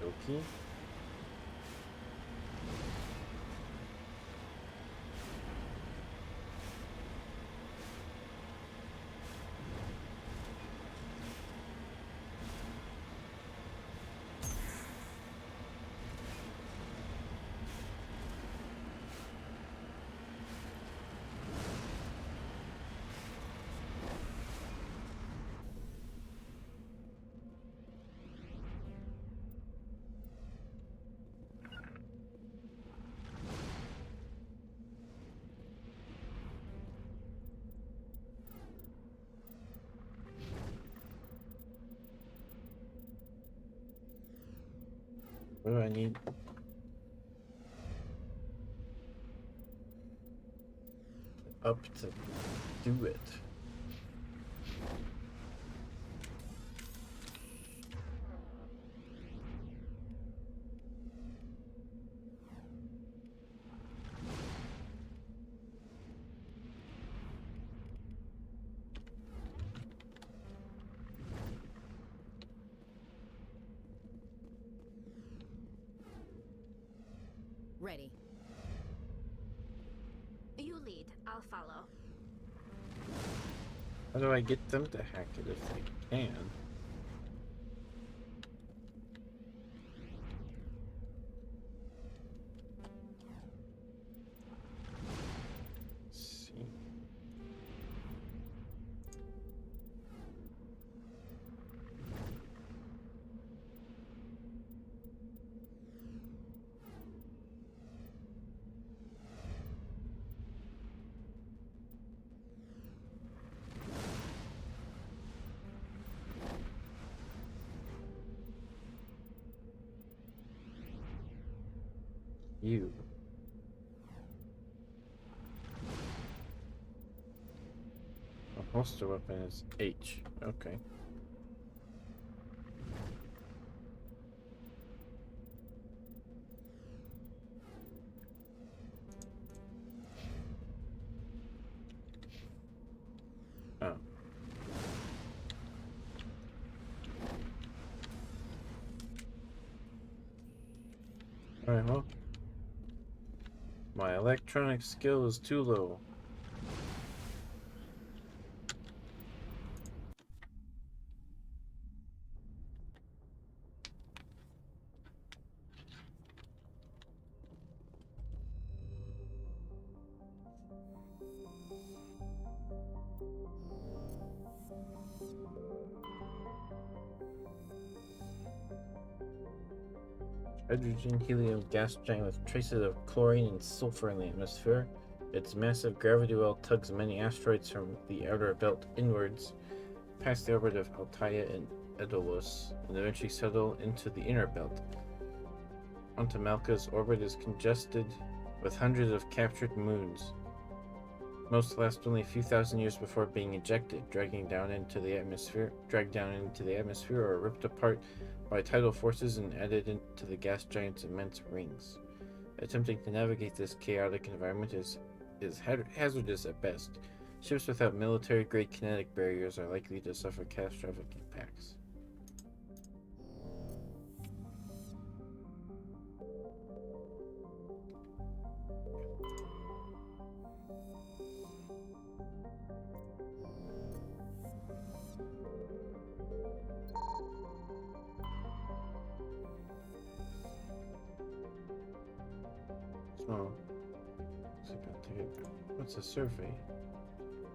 Okay. What do I need? Up to do it. Ready. You lead. I'll follow. How do I get them to hack it if they can? Let's see. You. A holster weapon is H. Okay. Oh. Alright, well. My electronic skill is too low. Hydrogen helium gas giant with traces of chlorine and sulfur in the atmosphere. Its massive gravity well tugs many asteroids from the outer belt inwards, past the orbit of Altair and Edolos, and eventually settle into the inner belt. Antamalka's orbit is congested with hundreds of captured moons. Most last only a few thousand years before being ejected, dragged down into the atmosphere, or ripped apart by tidal forces and added into the gas giant's immense rings. Attempting to navigate this chaotic environment is hazardous at best. Ships without military-grade kinetic barriers are likely to suffer catastrophic impacts. So, what's a survey?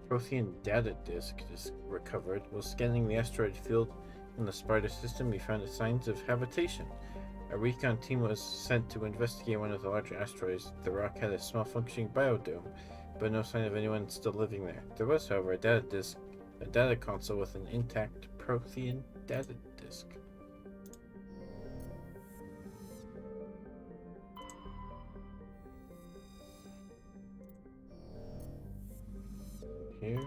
Prothean data disk is recovered. While scanning the asteroid field in the Sparta system, we found signs of habitation. A recon team was sent to investigate one of the larger asteroids. The rock had a small functioning biodome, but no sign of anyone still living there. There was, however, a data console with an intact Prothean data disk. Here.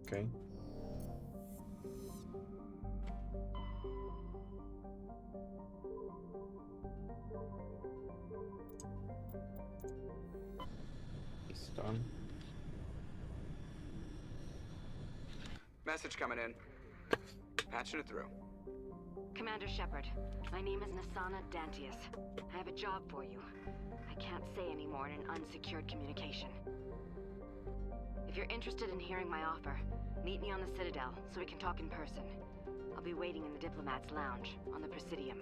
Okay. It's done. Message coming in. Patching it through. Commander Shepard, my name is Nasana Dantius. I have a job for you. I can't say any more in an unsecured communication. If you're interested in hearing my offer, meet me on the Citadel so we can talk in person. I'll be waiting in the Diplomat's Lounge on the Presidium.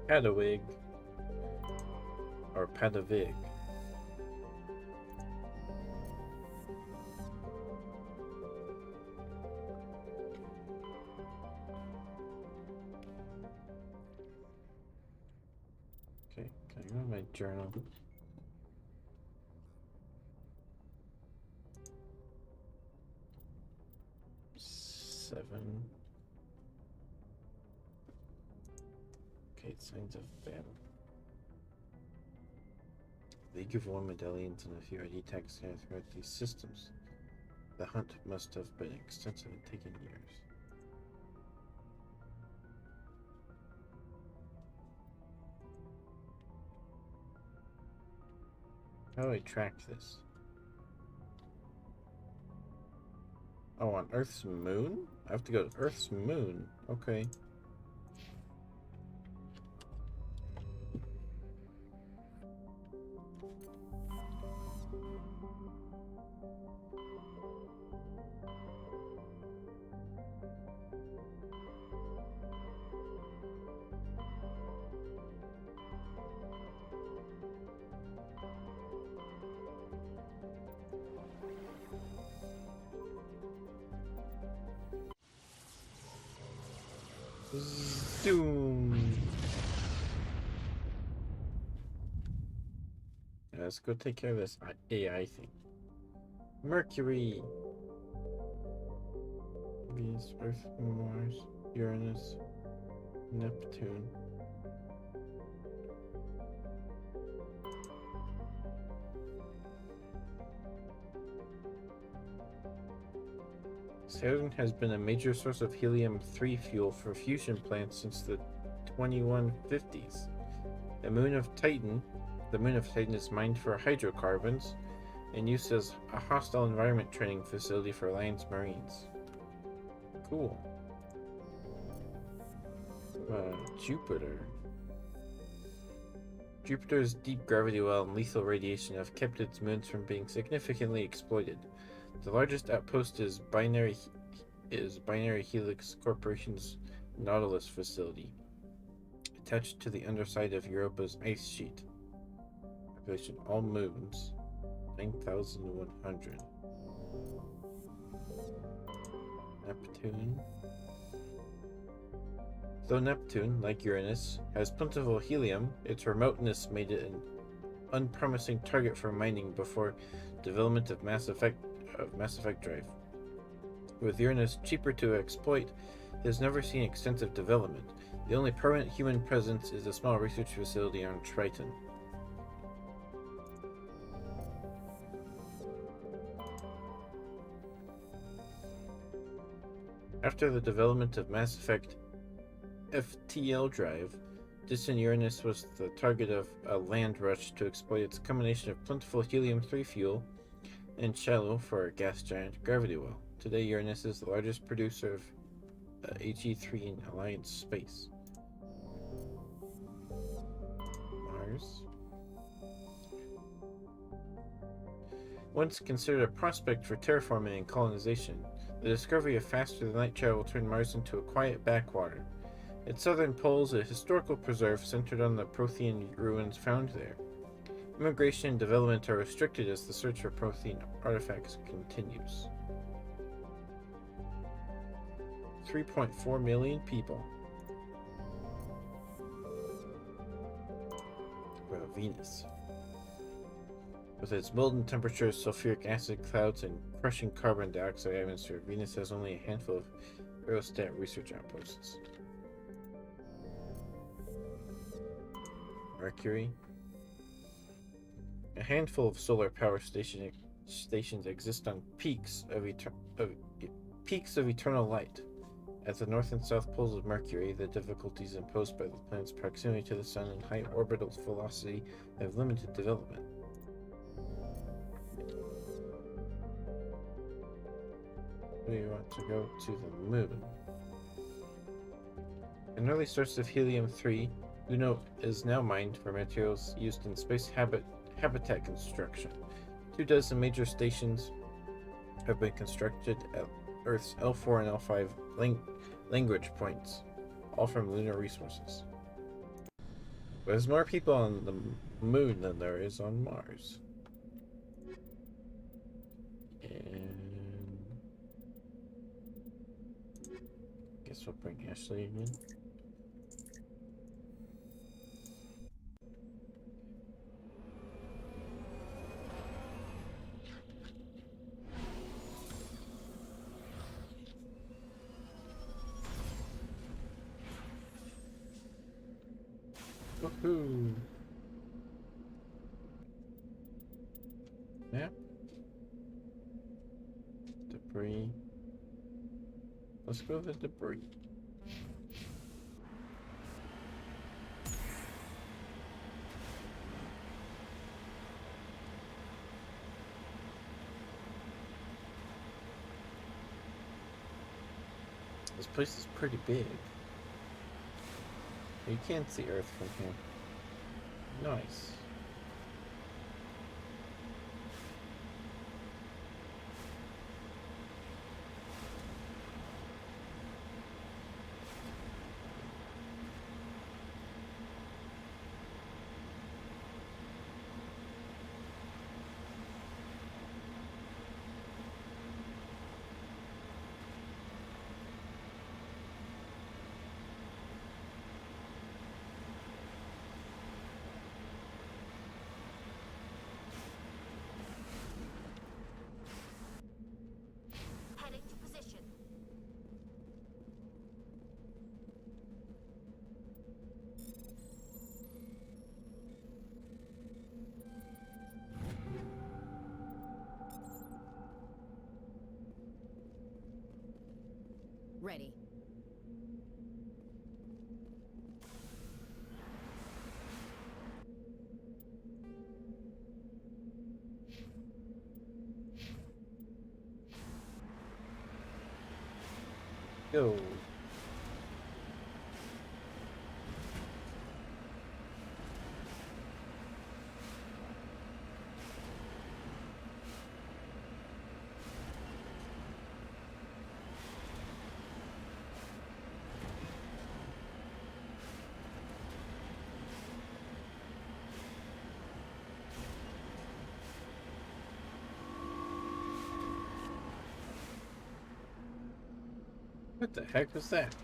Padawig. Or Padavig. Okay, can I go to my journal? Seven. Okay, signs of battle. League of One medallions and a few ID tags scattered throughout these systems. The hunt must have been extensive and taken years. How do I track this? Oh, on Earth's moon? I have to go to Earth's moon. Okay. Zoom. Let's go take care of this AI thing. Mercury. Venus, Earth, Mars, Uranus, Neptune. Saturn has been a major source of helium-3 fuel for fusion plants since the 2150s. The moon of Titan is mined for hydrocarbons and used as a hostile environment training facility for Alliance Marines. Cool. Jupiter. Jupiter's deep gravity well and lethal radiation have kept its moons from being significantly exploited. The largest outpost is Binary Helix Corporation's Nautilus facility, attached to the underside of Europa's ice sheet. Population all moons 9,100. Neptune. Though Neptune, like Uranus, has plentiful helium, its remoteness made it an unpromising target for mining before development of Mass Effect drive. With Uranus cheaper to exploit, it has never seen extensive development. The only permanent human presence is a small research facility on Triton. After the development of Mass Effect FTL drive, distant Uranus was the target of a land rush to exploit its combination of plentiful helium-3 fuel and shallow for a gas giant gravity well. Today, Uranus is the largest producer of HE3 in Alliance space. Mars. Once considered a prospect for terraforming and colonization, the discovery of faster-than-light travel turned Mars into a quiet backwater. Its southern pole is a historical preserve centered on the Prothean ruins found there. Immigration and development are restricted as the search for Prothean artifacts continues. 3.4 million people. Well, Venus. With its molten temperatures, sulfuric acid clouds, and crushing carbon dioxide atmosphere, Venus has only a handful of aerostat research outposts. Mercury. A handful of solar power stations exist on peaks of eternal light. At the north and south poles of Mercury, the difficulties imposed by the planet's proximity to the Sun and high orbital velocity have limited development. We want to go to the moon. An early source of helium-3, Uno is now mined for materials used in space habitat construction. 24 major stations have been constructed at Earth's L4 and L5 language points, all from lunar resources. There's more people on the moon than there is on Mars. And guess we'll bring Ashley again. Woohoo! Map. Debris. Let's go to the debris. This place is pretty big. You can't see Earth from here. Nice. Heading to position. Ready. Go. What the heck was that?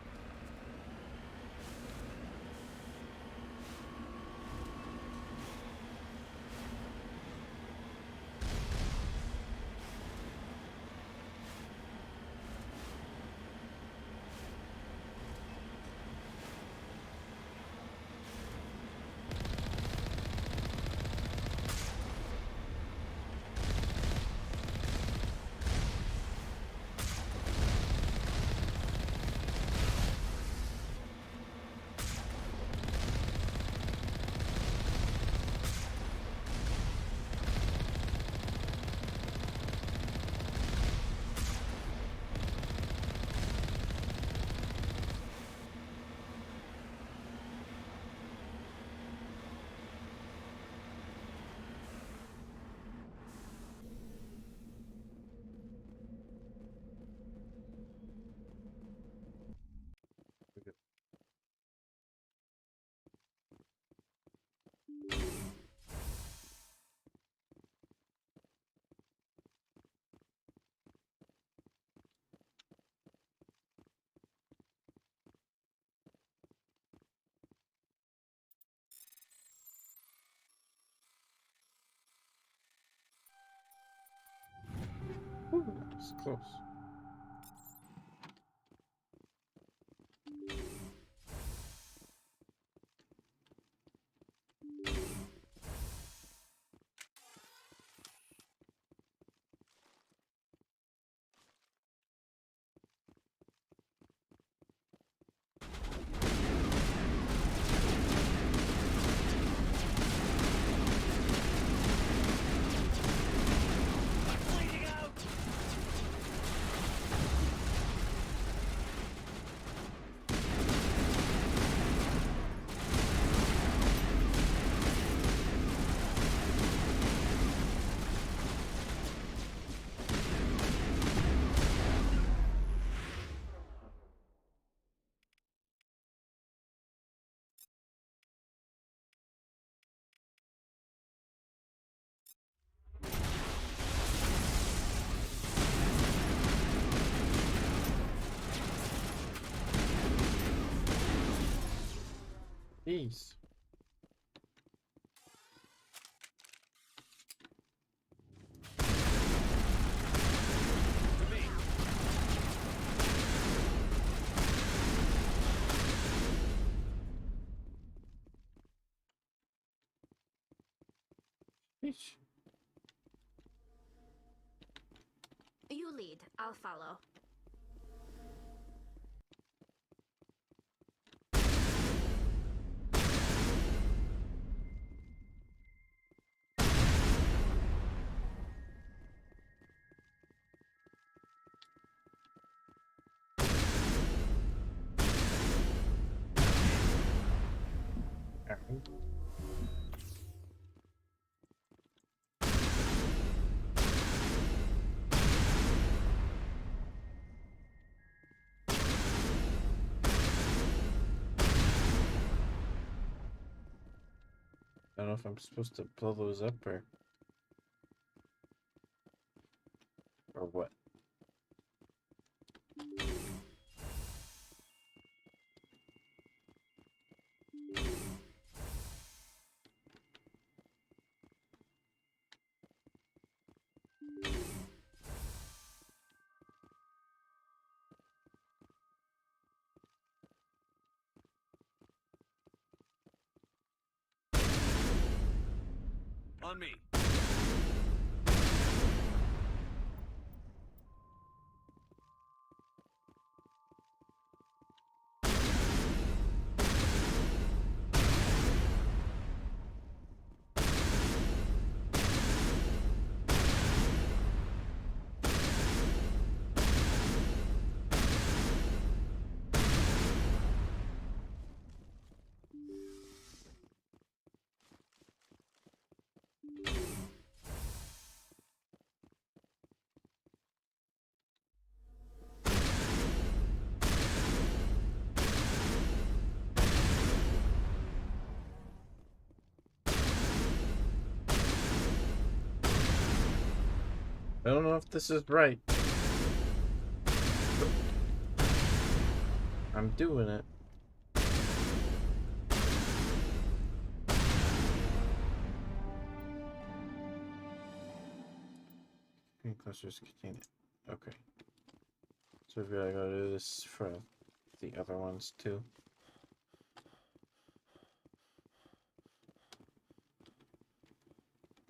Ooh, it's close. Jeez. Sheesh. You lead, I'll follow. I don't know if I'm supposed to blow those up or what. On me. I don't know if this is right. I'm doing it. Clusters contain it. Okay. So we gotta go do this for the other ones too.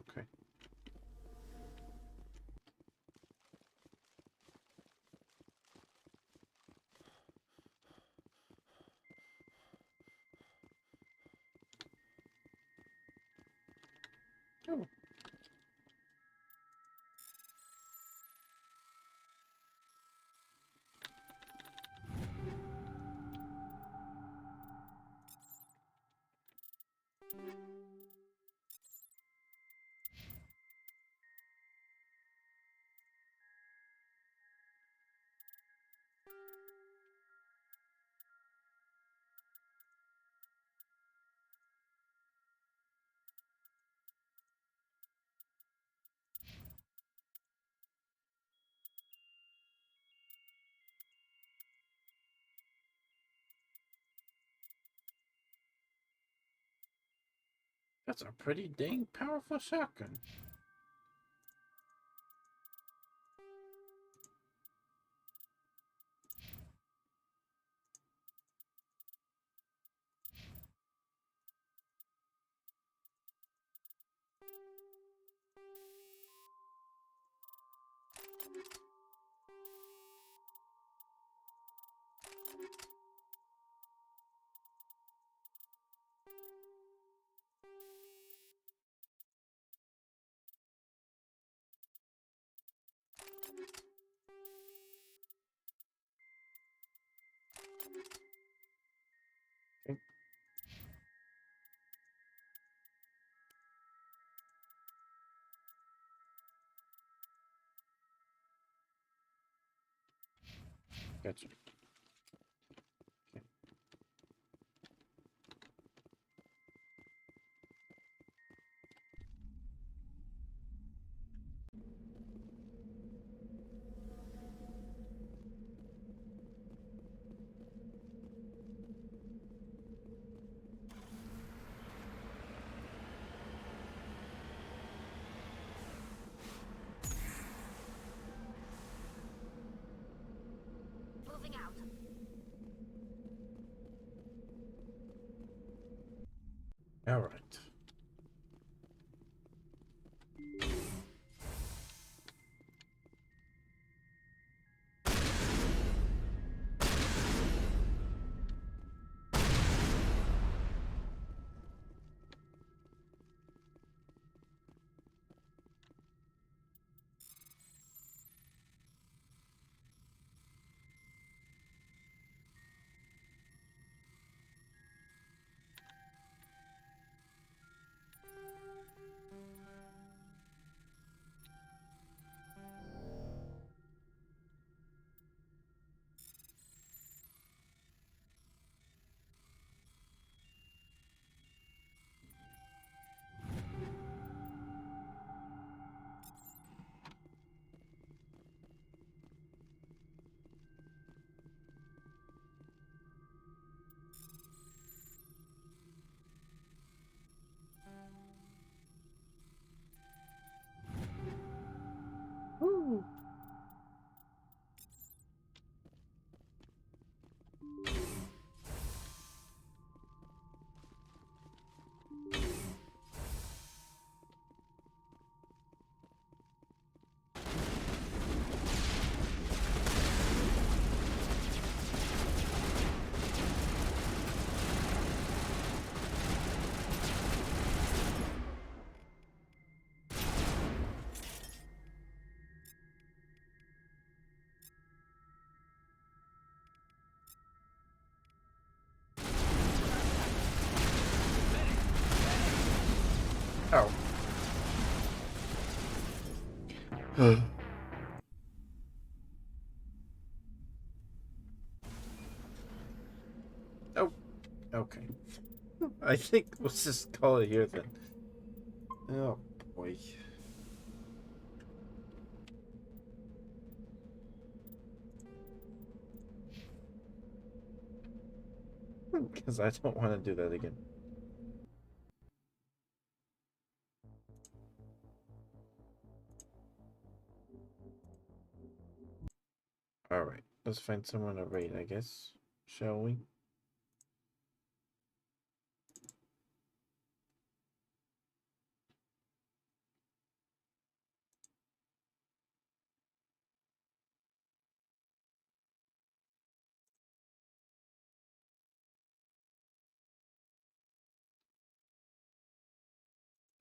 Okay. Oh. That's a pretty dang powerful shotgun. Okay. Gotcha. Okay. Moving out. All right. Oh, okay. I think we'll just call it here then. Oh boy. Because I don't want to do that again. Alright, let's find someone to raid, I guess. Shall we?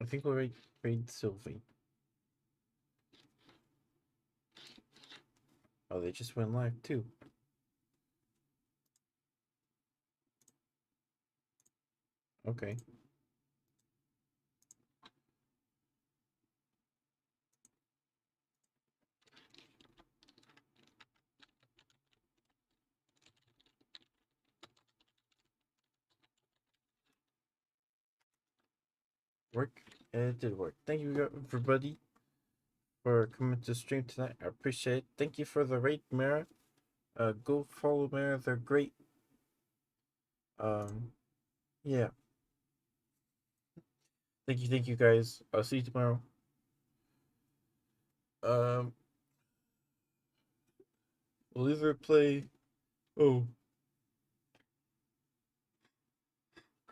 I think we'll raid Sylvie. Oh, they just went live too. Okay. Work. It did work. Thank you everybody for coming to stream tonight. I appreciate it. Thank you for the raid, Mara. Go follow Mara. They're great. Yeah. Thank you guys. I'll see you tomorrow. We'll either play. Oh.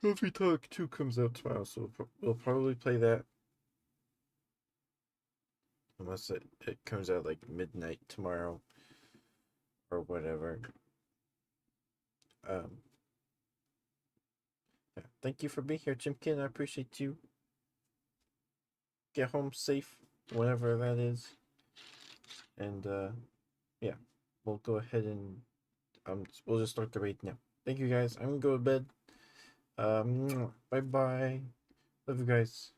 Coffee Talk 2 comes out tomorrow, so we'll probably play that. Unless it comes out like midnight tomorrow or whatever. Yeah, thank you for being here, Chimkin. I appreciate you. Get home safe, whenever that is. And yeah, we'll go ahead and we'll just start the raid now. Thank you guys. I'm gonna go to bed. Bye bye. Love you guys.